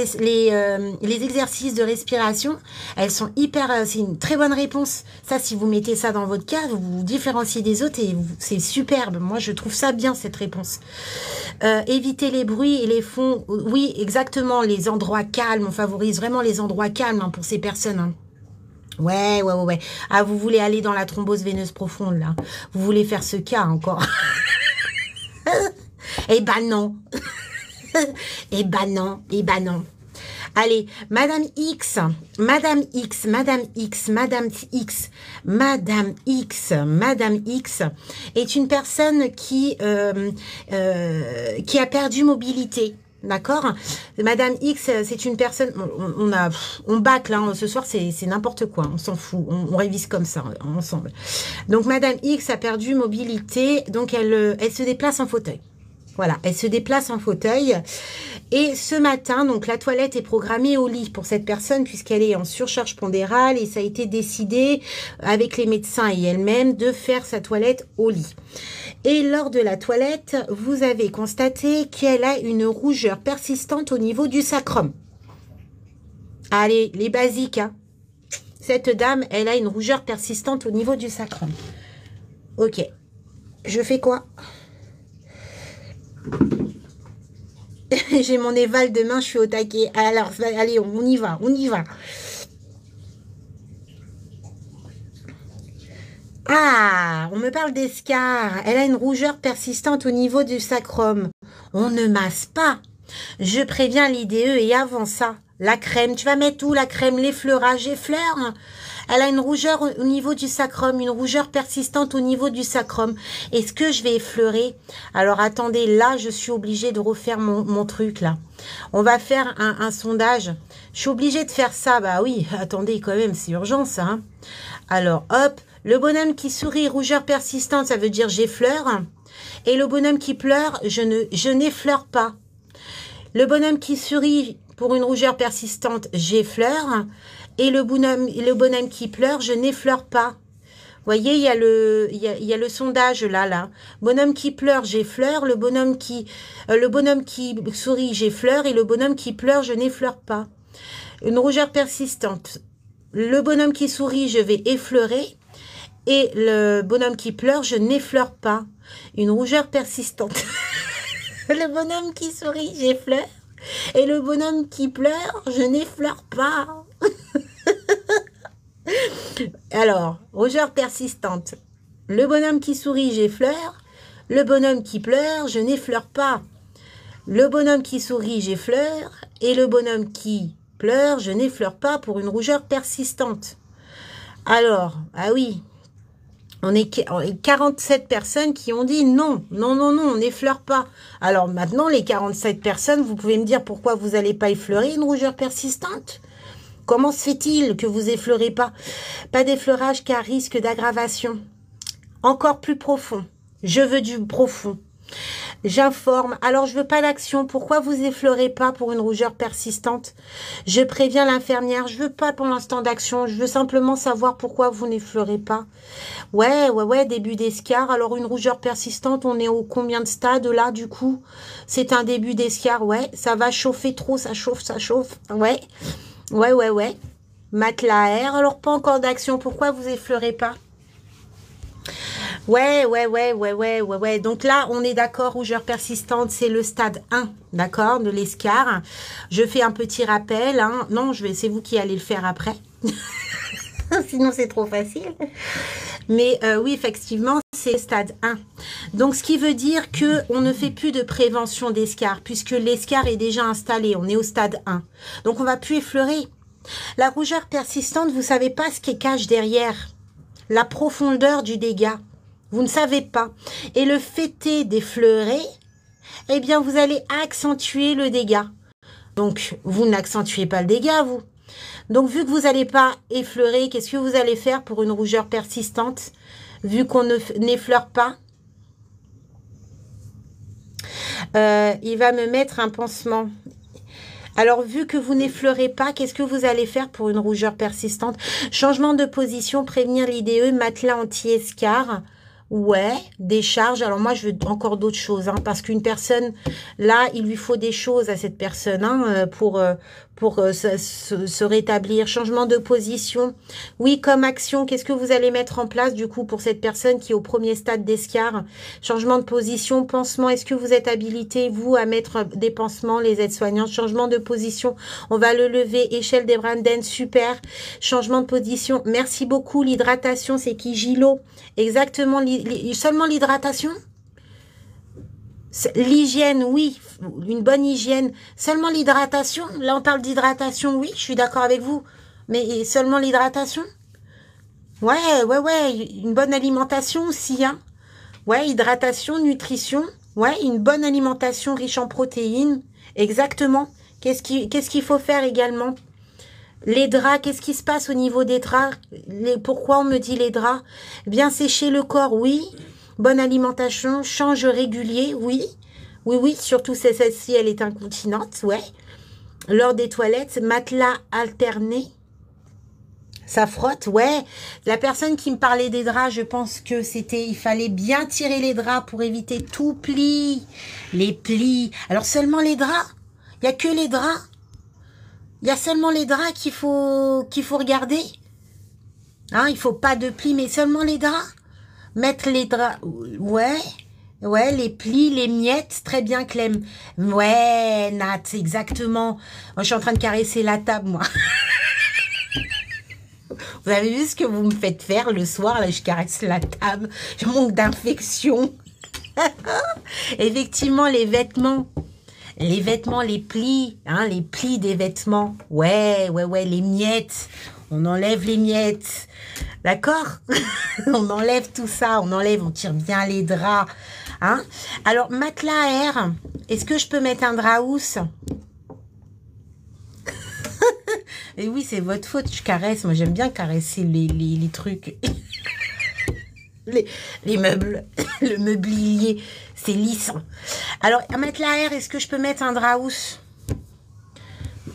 Speaker 1: exercices de respiration, elles sont hyper... c'est une très bonne réponse. Ça, si vous mettez ça dans votre cas, vous vous différenciez des autres et c'est superbe. Moi, je trouve ça bien, cette réponse. Éviter les bruits et les fonds. Oui, exactement. Les endroits calmes. On favorise vraiment les endroits calmes, hein, pour ces personnes. Hein. Ouais. Ah, vous voulez aller dans la thrombose veineuse profonde, là. Vous voulez faire ce cas encore. Eh ben non. Eh ben non. Allez, Madame X est une personne qui a perdu mobilité. D'accord, Madame X, c'est une personne, on bâcle, hein, ce soir c'est n'importe quoi, on s'en fout, on révise comme ça ensemble. Donc Madame X a perdu mobilité, donc elle se déplace en fauteuil. Voilà, elle se déplace en fauteuil. Et ce matin, donc la toilette est programmée au lit pour cette personne puisqu'elle est en surcharge pondérale et ça a été décidé avec les médecins et elle-même de faire sa toilette au lit. Et lors de la toilette, vous avez constaté qu'elle a une rougeur persistante au niveau du sacrum. Allez, les basiques, hein. Cette dame, elle a une rougeur persistante au niveau du sacrum. Ok. Je fais quoi ? J'ai mon éval demain, je suis au taquet. Alors, allez, on y va. Ah, on me parle d'escar. Elle a une rougeur persistante au niveau du sacrum. On ne masse pas. Je préviens l'IDE et avant ça, la crème. Tu vas mettre où la crème? L'effleurage, effleure. Elle a une rougeur au niveau du sacrum, une rougeur persistante au niveau du sacrum. Est-ce que je vais effleurer? Alors attendez, là je suis obligée de refaire mon truc là. On va faire un sondage. Je suis obligée de faire ça. Bah oui, attendez quand même, c'est urgent ça. Hein. Alors hop, le bonhomme qui sourit, rougeur persistante, ça veut dire j'effleure. Et le bonhomme qui pleure, je n'effleure pas. Le bonhomme qui sourit pour une rougeur persistante, j'effleure. Et le bonhomme qui pleure, je n'effleure pas. voyez, il y a le sondage là. Bonhomme qui pleure, j'effleure. Le bonhomme qui sourit, j'effleure. Et le bonhomme qui pleure, je n'effleure pas. Une rougeur persistante. Le bonhomme qui sourit, je vais effleurer. Et le bonhomme qui pleure, je n'effleure pas. Une rougeur persistante. Le bonhomme qui sourit, j'effleure. Et le bonhomme qui pleure, je n'effleure pas. Alors, rougeur persistante. Le bonhomme qui sourit, j'effleure. Le bonhomme qui pleure, je n'effleure pas. Le bonhomme qui sourit, j'effleure. Et le bonhomme qui pleure, je n'effleure pas pour une rougeur persistante. Alors, ah oui, on est 47 personnes qui ont dit non, on n'effleure pas. Alors maintenant, les 47 personnes, vous pouvez me dire pourquoi vous n'allez pas effleurer une rougeur persistante? Comment se fait-il que vous effleurez pas? Pas d'effleurage car risque d'aggravation. Encore plus profond. Je veux du profond. J'informe. Alors, je veux pas d'action. Pourquoi vous effleurez pas pour une rougeur persistante? Je préviens l'infirmière. Je veux pas pour l'instant d'action. Je veux simplement savoir pourquoi vous n'effleurez pas. Ouais, début d'escar. Alors, une rougeur persistante, on est au combien de stades là, du coup? C'est un début d'escar, ouais. Ça va chauffer trop, ça chauffe. Ouais. Matelas à air. Alors, pas encore d'action. Pourquoi vous effleurez pas? Ouais. Donc là, on est d'accord, rougeur persistante, c'est le stade 1, d'accord, de l'escar. Je fais un petit rappel, hein. Non, c'est vous qui allez le faire après. Sinon, c'est trop facile. Mais oui, effectivement, c'est le stade 1. Donc, ce qui veut dire que on ne fait plus de prévention d'escar, puisque l'escar est déjà installé. On est au stade 1. Donc, on va plus effleurer. La rougeur persistante, vous savez pas ce qui cache derrière. La profondeur du dégât. Vous ne savez pas. Et le fait est d'effleurer, eh bien, vous allez accentuer le dégât. Donc, vous n'accentuez pas le dégât, vous. Donc, vu que vous n'allez pas effleurer, qu'est-ce que vous allez faire pour une rougeur persistante? Vu qu'on n'effleure pas, il va me mettre un pansement. Alors, vu que vous n'effleurez pas, qu'est-ce que vous allez faire pour une rougeur persistante? Changement de position, prévenir l'IDE, matelas anti-escar. Ouais, des charges. Alors moi, je veux encore d'autres choses, hein, parce qu'une personne, là, il lui faut des choses à cette personne, hein, pour se rétablir. Changement de position. Oui, comme action, qu'est-ce que vous allez mettre en place, du coup, pour cette personne qui est au premier stade d'escar? Changement de position, pansement. Est-ce que vous êtes habilité, vous, à mettre des pansements, les aides-soignants? Changement de position. On va le lever. Échelle des Branden, super. Changement de position. Merci beaucoup. L'hydratation, c'est qui? Gilo. Exactement. Seulement l'hydratation? L'hygiène, oui, une bonne hygiène. Seulement l'hydratation? Là, on parle d'hydratation, oui, je suis d'accord avec vous. Mais seulement l'hydratation? Ouais, une bonne alimentation aussi, hein. Ouais, hydratation, nutrition. Ouais, une bonne alimentation riche en protéines. Exactement. Qu'est-ce qu'il faut faire également? Les draps, qu'est-ce qui se passe au niveau des draps? Pourquoi on me dit les draps? Bien sécher le corps, oui. Bonne alimentation, change régulier, oui. Oui, surtout celle-ci, elle est incontinente, ouais. Lors des toilettes, matelas alterné. Ça frotte, ouais. La personne qui me parlait des draps, je pense que il fallait bien tirer les draps pour éviter tout pli. Les plis. Alors seulement les draps? Il n'y a que les draps? Il y a seulement les draps qu'il faut regarder. Hein, il faut pas de plis, mais seulement les draps. Mettre les draps. Ouais, les plis, les miettes. Très bien, Clem. Ouais, Nat, exactement. Moi, je suis en train de caresser la table, moi. Vous avez vu ce que vous me faites faire le soir? Là, je caresse la table. Je manque d'infection. Effectivement, les vêtements. Les vêtements, les plis, hein, les plis des vêtements. Ouais, les miettes. On enlève les miettes. D'accord? On enlève tout ça. On tire bien les draps. Hein? Alors, matelas à air. Est-ce que je peux mettre un drap housse? Et oui, c'est votre faute. Je caresse. Moi, j'aime bien caresser les trucs. les meubles. Le meublier. C'est lisse. Alors, un matelas à air, est-ce que je peux mettre un drap housse?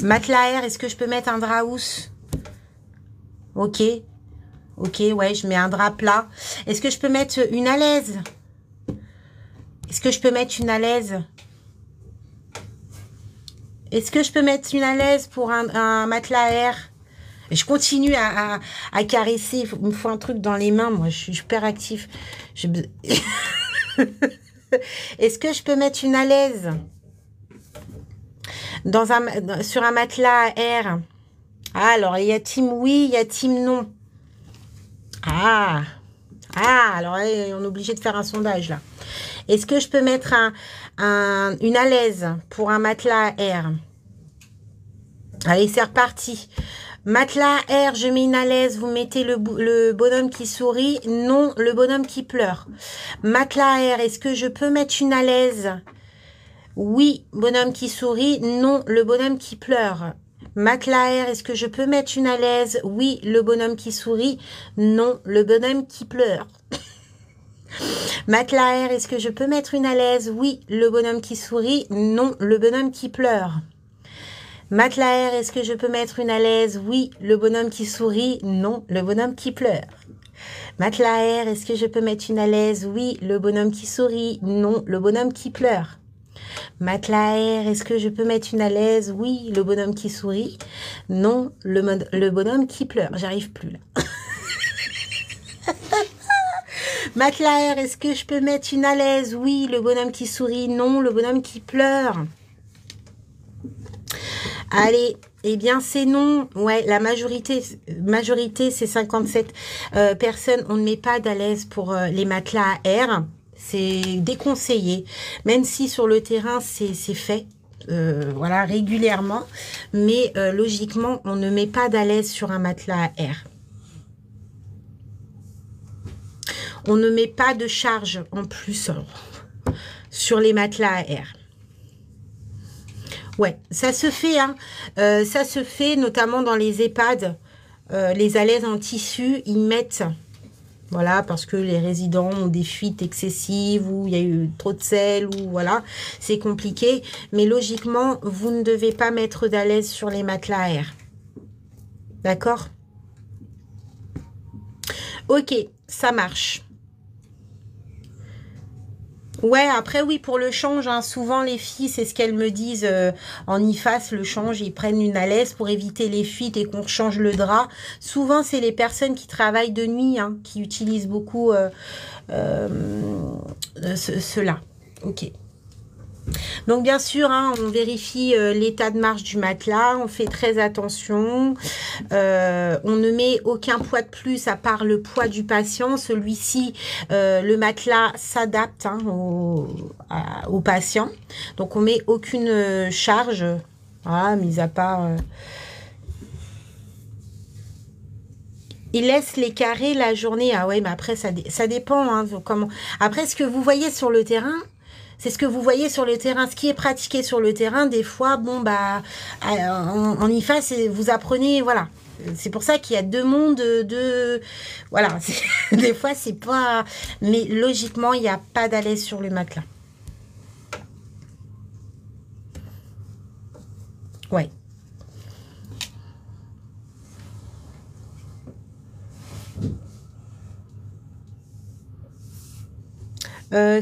Speaker 1: Matelas à air, est-ce que je peux mettre un drap housse? Ok. Ok, ouais, je mets un drap plat. Est-ce que je peux mettre une à l'aise? Est-ce que je peux mettre une à l'aise? Est-ce que je peux mettre une à l'aise pour un matelas à air? Et je continue à caresser. Il me faut un truc dans les mains. Moi, je suis super active. Est-ce que je peux mettre une à l'aise sur un matelas à air? Ah, alors, il y a team oui, il y a team non. Ah, alors, on est obligé de faire un sondage, là. Est-ce que je peux mettre une à l'aise pour un matelas à air? Allez, c'est reparti. Matelas à air, je mets une à l'aise. Vous mettez le bonhomme qui sourit. Non, le bonhomme qui pleure. Matelas à air, est-ce que je peux mettre une à l'aise? Oui, bonhomme qui sourit. Non, le bonhomme qui pleure. Matelas à air, est-ce que je peux mettre une à l'aise? Oui, le bonhomme qui sourit. Non, le bonhomme qui pleure. Matelas à air, est-ce que je peux mettre une à l'aise? Oui, le bonhomme qui sourit. Non, le bonhomme qui pleure. Matelas à air, est-ce que je peux mettre une à l'aise? Oui, le bonhomme qui sourit. Non, le bonhomme qui pleure. Matelas à air, est-ce que je peux mettre une à l'aise? Oui, le bonhomme qui sourit. Non, le bonhomme qui pleure. Matelas à air, est-ce que je peux mettre une à l'aise? Oui, le bonhomme qui sourit. Non, le bonhomme qui pleure. J'arrive plus là. Matelas à air, est-ce que je peux mettre une à l'aise? Oui, le bonhomme qui sourit. Non, le bonhomme qui pleure. Allez, eh bien c'est non. Ouais, la majorité c'est 57 personnes. On ne met pas d'à l'aise pour les matelas à air. C'est déconseillé. Même si sur le terrain c'est fait. Voilà, régulièrement. Mais logiquement, on ne met pas d'à l'aise sur un matelas à air. On ne met pas de charge en plus sur les matelas à air. Ouais, ça se fait, hein. Ça se fait notamment dans les EHPAD. Les à l'aise en tissu, ils mettent, voilà, parce que les résidents ont des fuites excessives ou il y a eu trop de sel ou voilà, c'est compliqué. Mais logiquement, vous ne devez pas mettre d'à l'aise sur les matelas à air. D'accord? Ok, ça marche. Ouais, après, oui, pour le change, hein, souvent les filles, c'est ce qu'elles me disent en IFAS, le change, ils prennent une à l'aise pour éviter les fuites et qu'on change le drap. Souvent, c'est les personnes qui travaillent de nuit, hein, qui utilisent beaucoup cela. Ok. Donc, bien sûr, hein, on vérifie l'état de marche du matelas. On fait très attention. On ne met aucun poids de plus à part le poids du patient. Celui-ci, le matelas s'adapte hein, au patient. Donc, on met aucune charge. Voilà, mis à part... Il laisse les carrés la journée. Ah ouais, mais après, ça dépend. Hein, comment... Après, ce que vous voyez sur le terrain... C'est ce que vous voyez sur le terrain. Ce qui est pratiqué sur le terrain, des fois, bon, bah, en IFAS, vous apprenez, voilà. C'est pour ça qu'il y a deux mondes, voilà. Des fois, c'est pas... Mais logiquement, il n'y a pas d'à l'aise sur le matelas. Ouais.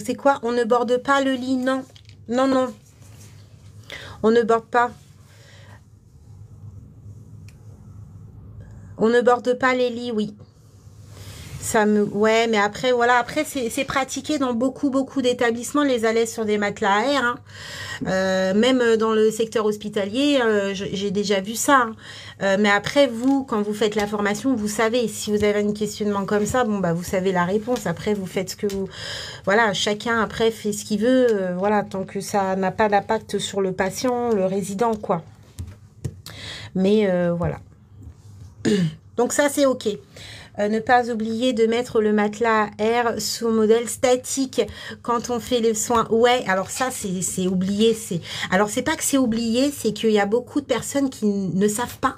Speaker 1: C'est quoi? On ne borde pas le lit? Non. Non, non. On ne borde pas. On ne borde pas les lits, oui. Ça me... Ouais, mais après, voilà. Après, c'est pratiqué dans beaucoup d'établissements, les à l'aise sur des matelas à air. Hein. Même dans le secteur hospitalier, j'ai déjà vu ça. Hein. Mais après, vous, quand vous faites la formation, vous savez. Si vous avez un questionnement comme ça, bon, bah, vous savez la réponse. Après, vous faites ce que vous... Voilà, chacun, après, fait ce qu'il veut. Voilà, tant que ça n'a pas d'impact sur le patient, le résident, quoi. Mais voilà. Donc ça, c'est OK. Ne pas oublier de mettre le matelas à air sous modèle statique quand on fait les soins. Ouais, alors ça, c'est oublié. Alors, c'est pas que c'est oublié, c'est qu'il y a beaucoup de personnes qui ne savent pas.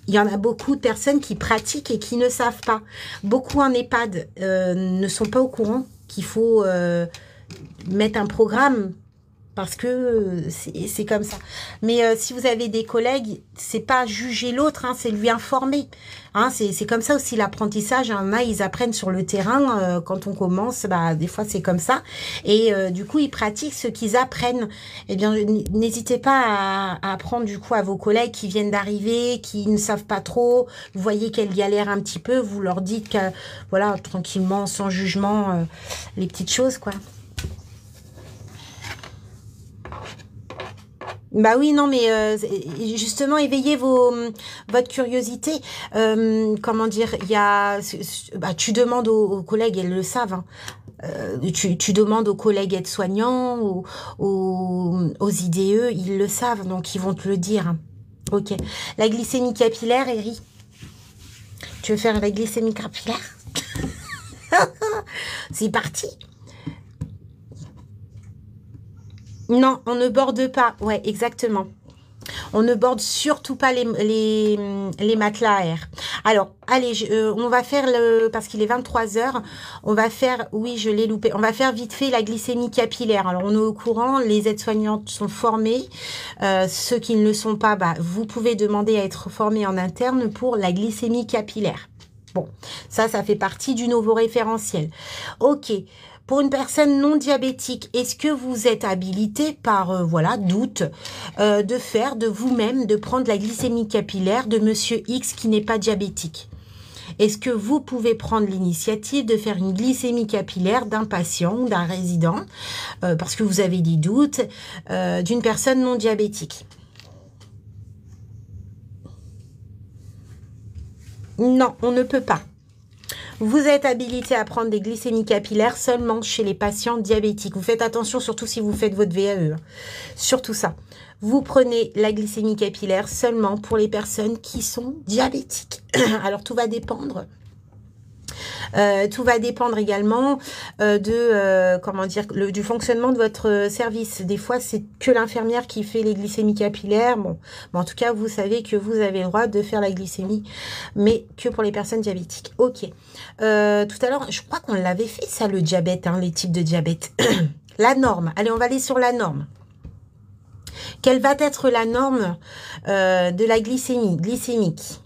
Speaker 1: Il y en a beaucoup de personnes qui pratiquent et qui ne savent pas. Beaucoup en EHPAD ne sont pas au courant qu'il faut mettre un programme parce que c'est comme ça. Mais si vous avez des collègues, c'est pas juger l'autre, hein, c'est lui informer. Hein, c'est comme ça aussi l'apprentissage. Il y en a, ils apprennent sur le terrain. Quand on commence, bah, des fois c'est comme ça. Et du coup, ils pratiquent ce qu'ils apprennent. Eh bien, n'hésitez pas à apprendre du coup à vos collègues qui viennent d'arriver, qui ne savent pas trop. Vous voyez qu'elles galèrent un petit peu. Vous leur dites que, voilà, tranquillement, sans jugement, les petites choses, quoi. Bah oui, non, mais justement, éveillez votre curiosité. Comment dire, il y a, bah, tu demandes aux collègues, elles le savent. Hein. Tu demandes aux collègues aides-soignants, aux IDE, ils le savent, donc ils vont te le dire. Hein. Ok. La glycémie capillaire, Eri. Tu veux faire la glycémie capillaire? C'est parti. Non, on ne borde pas. Ouais, exactement. On ne borde surtout pas les matelas à air. Alors, allez, on va faire parce qu'il est 23 heures, on va faire, oui, je l'ai loupé, on va faire vite fait la glycémie capillaire. Alors, on est au courant, les aides-soignantes sont formées. Ceux qui ne le sont pas, bah, vous pouvez demander à être formés en interne pour la glycémie capillaire. Bon, ça fait partie du nouveau référentiel. Ok. Pour une personne non diabétique, est-ce que vous êtes habilité par, voilà, doute, de faire de vous-même, de prendre la glycémie capillaire de Monsieur X qui n'est pas diabétique? Est-ce que vous pouvez prendre l'initiative de faire une glycémie capillaire d'un patient, d'un résident, parce que vous avez des doutes, d'une personne non diabétique? Non, on ne peut pas. Vous êtes habilité à prendre des glycémies capillaires seulement chez les patients diabétiques. Vous faites attention, surtout si vous faites votre VAE. Surtout ça. Vous prenez la glycémie capillaire seulement pour les personnes qui sont diabétiques. Alors, tout va dépendre. Tout va dépendre également comment dire, du fonctionnement de votre service. Des fois, c'est que l'infirmière qui fait les glycémies capillaires. Bon, mais en tout cas, vous savez que vous avez le droit de faire la glycémie, mais que pour les personnes diabétiques. Ok. Tout à l'heure, je crois qu'on l'avait fait, ça, le diabète, hein, les types de diabète. La norme. Allez, on va aller sur la norme. Quelle va être la norme de la glycémique?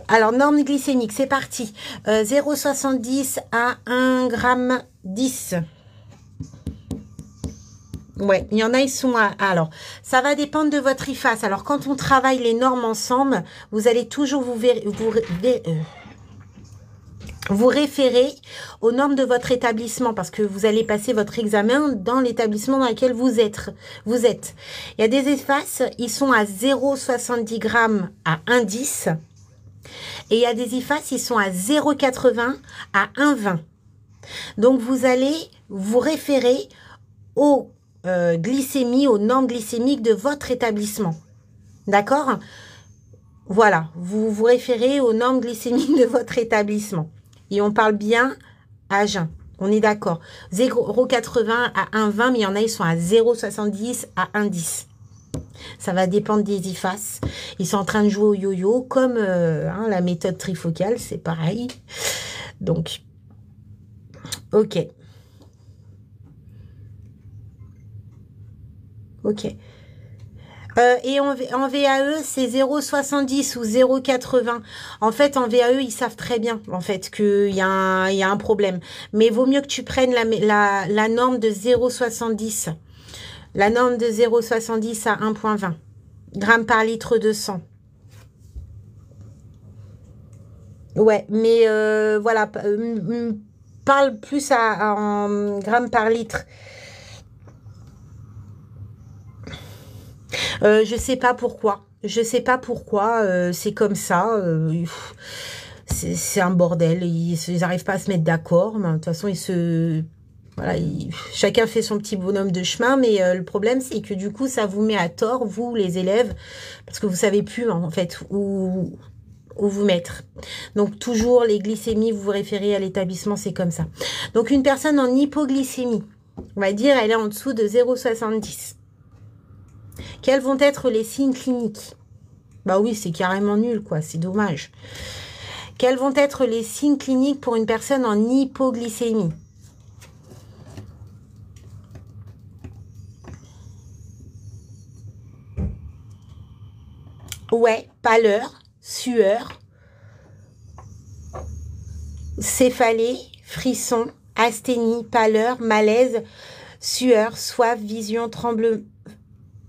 Speaker 1: Alors, norme glycémique, c'est parti. 0,70 à 1,10 g. Ouais, il y en a, ils sont à... Alors, ça va dépendre de votre IFAS. Alors, quand on travaille les normes ensemble, vous allez toujours vous référez aux normes de votre établissement parce que vous allez passer votre examen dans l'établissement dans lequel vous êtes. Il y a des IFAS, ils sont à 0,70 g à 1,10 g. Et il y a des IFAS, ils sont à 0,80 à 1,20 g. Donc, vous allez vous référer aux glycémies, aux normes glycémiques de votre établissement. D'accord? Voilà, vous vous référez aux normes glycémiques de votre établissement. Et on parle bien à jeun. On est d'accord. 0,80 à 1,20, mais il y en a, ils sont à 0,70 à 1,10. Ça va dépendre des IFAS. Ils sont en train de jouer au yo-yo, comme hein, la méthode trifocale, c'est pareil. Donc, ok. Ok. Et en VAE, c'est 0,70 ou 0,80. En fait, en VAE, ils savent très bien, en fait, qu'il y a un problème. Mais vaut mieux que tu prennes la norme de 0,70. La norme de 0,70 à 1,20 grammes par litre de sang. Ouais, mais voilà, parle plus en grammes par litre. Je sais pas pourquoi. Je sais pas pourquoi. C'est comme ça. C'est un bordel. Ils n'arrivent pas à se mettre d'accord. De toute façon, voilà, chacun fait son petit bonhomme de chemin. Mais le problème, c'est que du coup, ça vous met à tort, vous, les élèves, parce que vous savez plus, en fait, où vous mettre. Donc, toujours, les glycémies, vous vous référez à l'établissement, c'est comme ça. Donc, une personne en hypoglycémie, on va dire, elle est en dessous de 0,70. Quels vont être les signes cliniques? Bah oui, c'est carrément nul, quoi. C'est dommage. Quels vont être les signes cliniques pour une personne en hypoglycémie? Ouais, pâleur, sueur, céphalée, frisson, asthénie, pâleur, malaise, sueur, soif, vision, trouble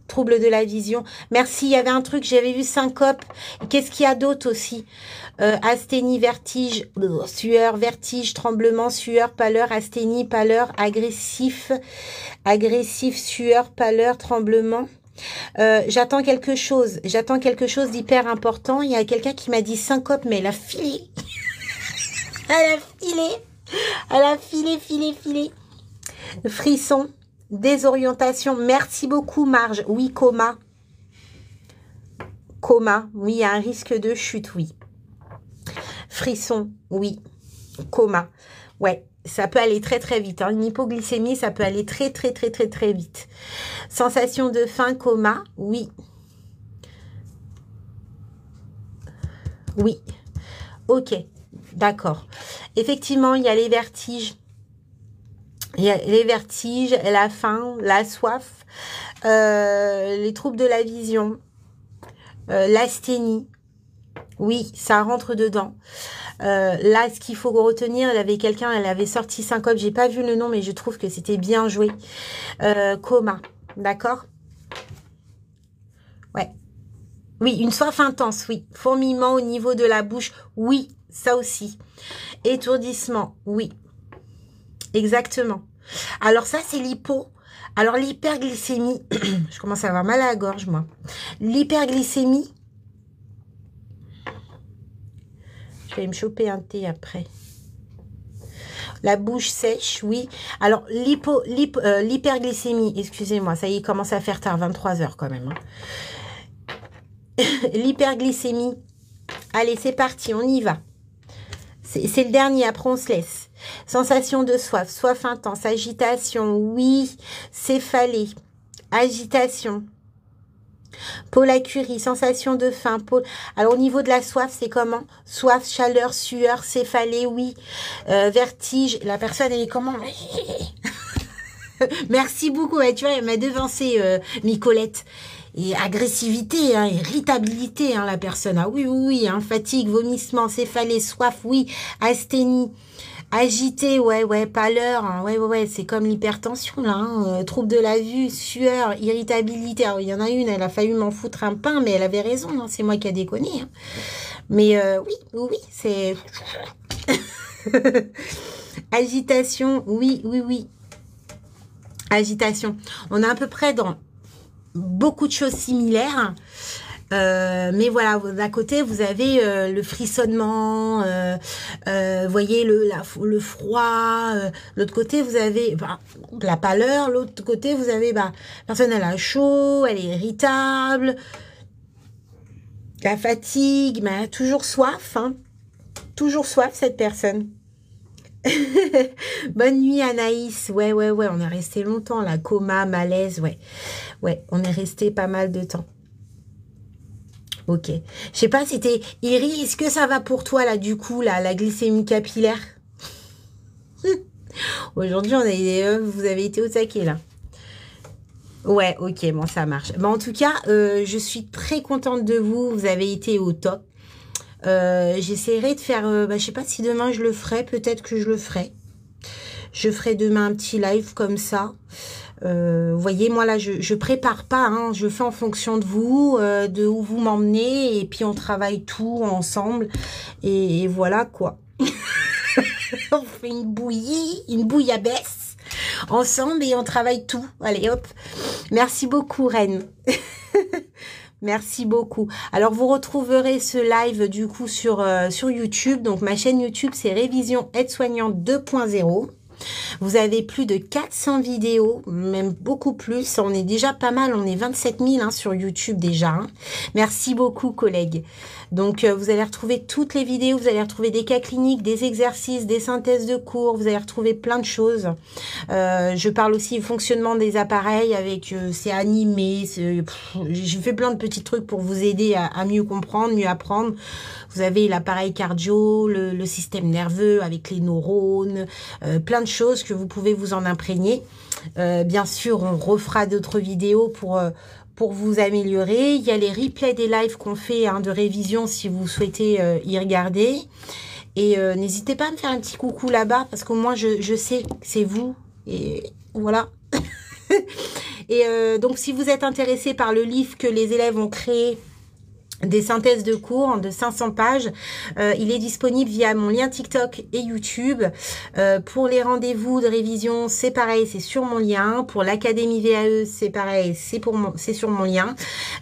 Speaker 1: de la vision. Merci, il y avait un truc, j'avais vu syncope. Qu'est-ce qu'il y a d'autre aussi? Asthénie, vertige, sueur, vertige, tremblement, sueur, pâleur, asthénie, pâleur, agressif, sueur, pâleur, tremblement. J'attends quelque chose d'hyper important. Il y a quelqu'un qui m'a dit syncope, mais elle a filé. Elle a filé. Frisson, désorientation. Merci beaucoup, Marge. Oui, coma. Oui, il y a un risque de chute, oui. Frisson, oui. Coma. Ouais, ça peut aller très très vite. Hein. Une hypoglycémie, ça peut aller très vite. Sensation de faim, coma, oui. Oui. Ok, d'accord. Effectivement, il y a les vertiges. La faim, la soif, les troubles de la vision, l'asthénie. Oui, ça rentre dedans. Là, ce qu'il faut retenir, il y avait quelqu'un, elle avait sorti syncope, j'ai pas vu le nom, mais je trouve que c'était bien joué. Coma, d'accord? Ouais. Oui, une soif intense, oui. Fourmillement au niveau de la bouche, oui, ça aussi. Étourdissement, oui. Exactement. Alors ça, c'est l'hypo. Alors l'hyperglycémie, je commence à avoir mal à la gorge, moi. L'hyperglycémie, je vais me choper un thé après. La bouche sèche, oui. Alors l'hyperglycémie, excusez-moi, ça y est, il commence à faire tard, 23 h quand même. Hein. L'hyperglycémie, allez, c'est parti, on y va. C'est le dernier, après on se laisse. Sensation de soif, soif intense, agitation, oui, céphalée, agitation. Polacurie, sensation de faim. Alors au niveau de la soif, c'est comment? Soif, chaleur, sueur, céphalée, oui. Vertige, la personne elle est comment? Merci beaucoup, tu vois, elle m'a devancé, Nicolette. Et agressivité, hein, irritabilité, hein, la personne. Ah oui, hein, fatigue, vomissement, céphalée, soif, oui, asthénie, agité, ouais, pâleur, hein, ouais, c'est comme l'hypertension, là, hein, trouble de la vue, sueur, irritabilité. Alors, il y en a une, elle a failli m'en foutre un pain, mais elle avait raison, hein, c'est moi qui a déconné. Hein. Mais oui, c'est... Agitation, oui. Agitation. On est à peu près dans beaucoup de choses similaires. Mais voilà, d'un côté, vous avez le frissonnement, voyez, le froid. L'autre côté, vous avez la pâleur. L'autre côté, vous avez, la personne, elle a chaud, elle est irritable. La fatigue, mais elle a toujours soif. Hein. Toujours soif, cette personne. Bonne nuit, Anaïs. Ouais, on est resté longtemps, là. Coma, malaise, ouais, on est resté pas mal de temps. Ok. Je sais pas, c'était... Iris, est-ce que ça va pour toi, là, du coup, là, la glycémie capillaire? Aujourd'hui, vous avez été au taquet, là. Ouais, ok, bon, ça marche. En tout cas, je suis très contente de vous. Vous avez été au top. J'essaierai de faire... je sais pas si demain, je le ferai. Peut-être que je le ferai. Je ferai demain un petit live comme ça. Vous voyez, moi là, je prépare pas, hein, je fais en fonction de vous, de où vous m'emmenez, et puis on travaille tout ensemble, et voilà quoi. On fait une bouillabaisse ensemble, et on travaille tout. Allez, hop. Merci beaucoup, Reine. Merci beaucoup. Alors, vous retrouverez ce live, du coup, sur YouTube. Donc, ma chaîne YouTube, c'est Révision Aide-Soignante 2.0. Vous avez plus de 400 vidéos, même beaucoup plus. On est déjà pas mal, on est 27 000 hein, sur YouTube déjà. Hein. Merci beaucoup, collègues. Donc, vous allez retrouver toutes les vidéos, vous allez retrouver des cas cliniques, des exercices, des synthèses de cours, vous allez retrouver plein de choses. Je parle aussi du fonctionnement des appareils avec, c'est animé, j'ai fait plein de petits trucs pour vous aider à mieux comprendre, mieux apprendre. Vous avez l'appareil cardio, le système nerveux avec les neurones, plein de choses que vous pouvez vous en imprégner. Bien sûr, on refera d'autres vidéos pour vous améliorer. Il y a les replays des lives qu'on fait de révision si vous souhaitez y regarder. Et n'hésitez pas à me faire un petit coucou là-bas parce que moi, je sais que c'est vous. Et voilà. Et donc, si vous êtes intéressé par le livre que les élèves ont créé, des synthèses de cours de 500 pages. Il est disponible via mon lien TikTok et YouTube. Pour les rendez-vous de révision, c'est pareil, c'est sur mon lien. Pour l'Académie VAE, c'est pareil, c'est sur mon lien.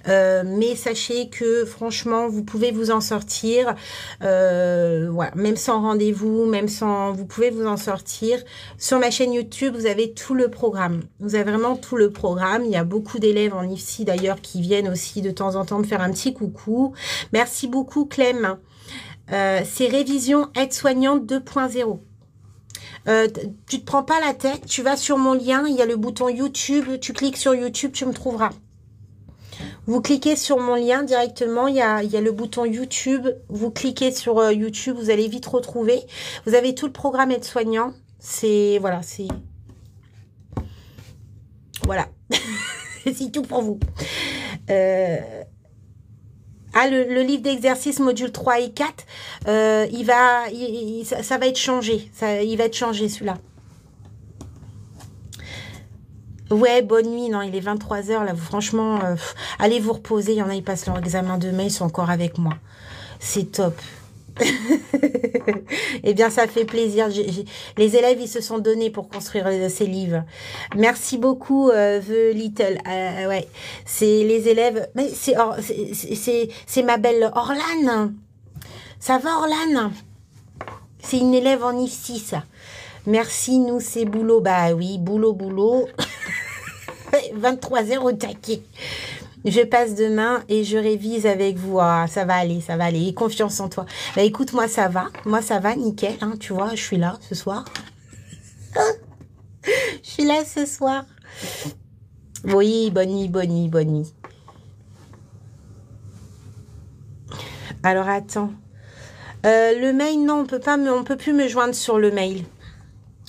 Speaker 1: Mais sachez que franchement, vous pouvez vous en sortir. Voilà, même sans rendez-vous, vous pouvez vous en sortir. Sur ma chaîne YouTube, vous avez tout le programme. Vous avez vraiment tout le programme. Il y a beaucoup d'élèves en IFSI d'ailleurs qui viennent aussi de temps en temps me faire un petit coucou. Merci beaucoup Clem. C'est révision aide-soignante 2.0. Tu te prends pas la tête, tu vas sur mon lien, il y a le bouton YouTube, tu cliques sur YouTube, tu me trouveras. Vous cliquez sur mon lien directement, il y a le bouton YouTube, vous cliquez sur YouTube, vous allez vite retrouver. Vous avez tout le programme aide-soignant, voilà, c'est tout pour vous. Le livre d'exercice module 3 et 4, ça va être changé. Il va être changé celui-là. Ouais, bonne nuit. Non, il est 23 h là. Franchement, allez vous reposer. Il y en a, ils passent leur examen demain. Ils sont encore avec moi. C'est top. Eh bien, ça fait plaisir. Les élèves, ils se sont donnés pour construire ces livres. Merci beaucoup, The Little. Ouais, c'est les élèves. Mais c'est ma belle Orlane. Ça va, Orlane? C'est une élève en IFSI, ça. Merci, nous, c'est boulot. Bah oui, boulot. 23 h au taquet. Je passe demain et je révise avec vous. Ah, ça va aller, ça va aller. Et confiance en toi. Bah écoute, moi ça va, nickel. Hein, tu vois, je suis là ce soir. Je suis là ce soir. Oui, bonne nuit. Alors attends. Le mail, non, on peut plus me joindre sur le mail.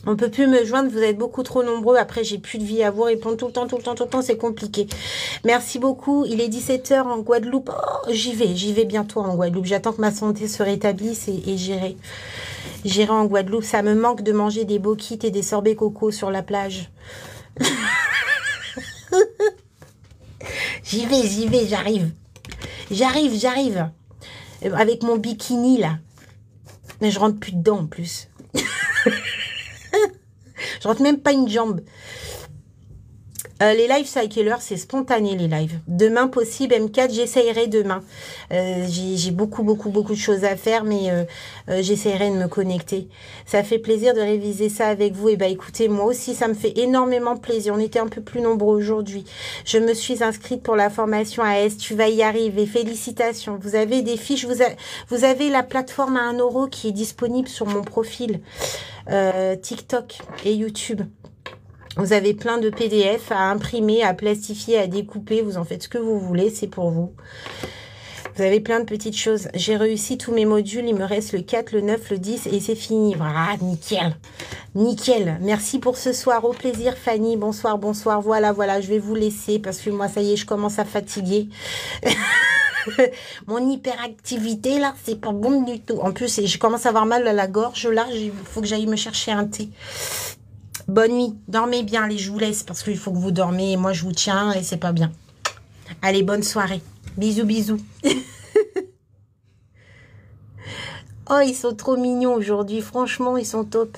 Speaker 1: On peut plus me joindre, vous êtes beaucoup trop nombreux. Après, j'ai plus de vie à vous répondre tout le temps, c'est compliqué. Merci beaucoup. Il est 17 h en Guadeloupe. Oh, j'y vais bientôt en Guadeloupe. J'attends que ma santé se rétablisse et j'irai. J'irai en Guadeloupe. Ça me manque de manger des boquites et des sorbets coco sur la plage. J'y vais, j'arrive. J'arrive. Avec mon bikini, là. Mais je rentre plus dedans, en plus. Je rentre même pas une jambe. Les lives, c'est à quelle heure? C'est spontané, les lives. Demain, possible, M4, j'essayerai demain. J'ai beaucoup de choses à faire, mais j'essayerai de me connecter. Ça fait plaisir de réviser ça avec vous. Et bah écoutez, moi aussi, ça me fait énormément plaisir. On était un peu plus nombreux aujourd'hui. Je me suis inscrite pour la formation AS. Tu vas y arriver. Félicitations. Vous avez des fiches. Vous avez la plateforme à 1 € qui est disponible sur mon profil TikTok et YouTube. Vous avez plein de PDF à imprimer, à plastifier, à découper. Vous en faites ce que vous voulez, c'est pour vous. Vous avez plein de petites choses. J'ai réussi tous mes modules. Il me reste le 4, le 9, le 10 et c'est fini. Voilà, nickel. Merci pour ce soir. Au plaisir, Fanny. Bonsoir. Voilà. Je vais vous laisser parce que moi, ça y est, je commence à fatiguer. Mon hyperactivité, là, c'est pas bon du tout. En plus, je commence à avoir mal à la gorge. Là, il faut que j'aille me chercher un thé. Bonne nuit, dormez bien, je vous laisse parce qu'il faut que vous dormez et moi je vous tiens et c'est pas bien. Allez, bonne soirée. Bisous. Oh, ils sont trop mignons aujourd'hui, franchement, ils sont top.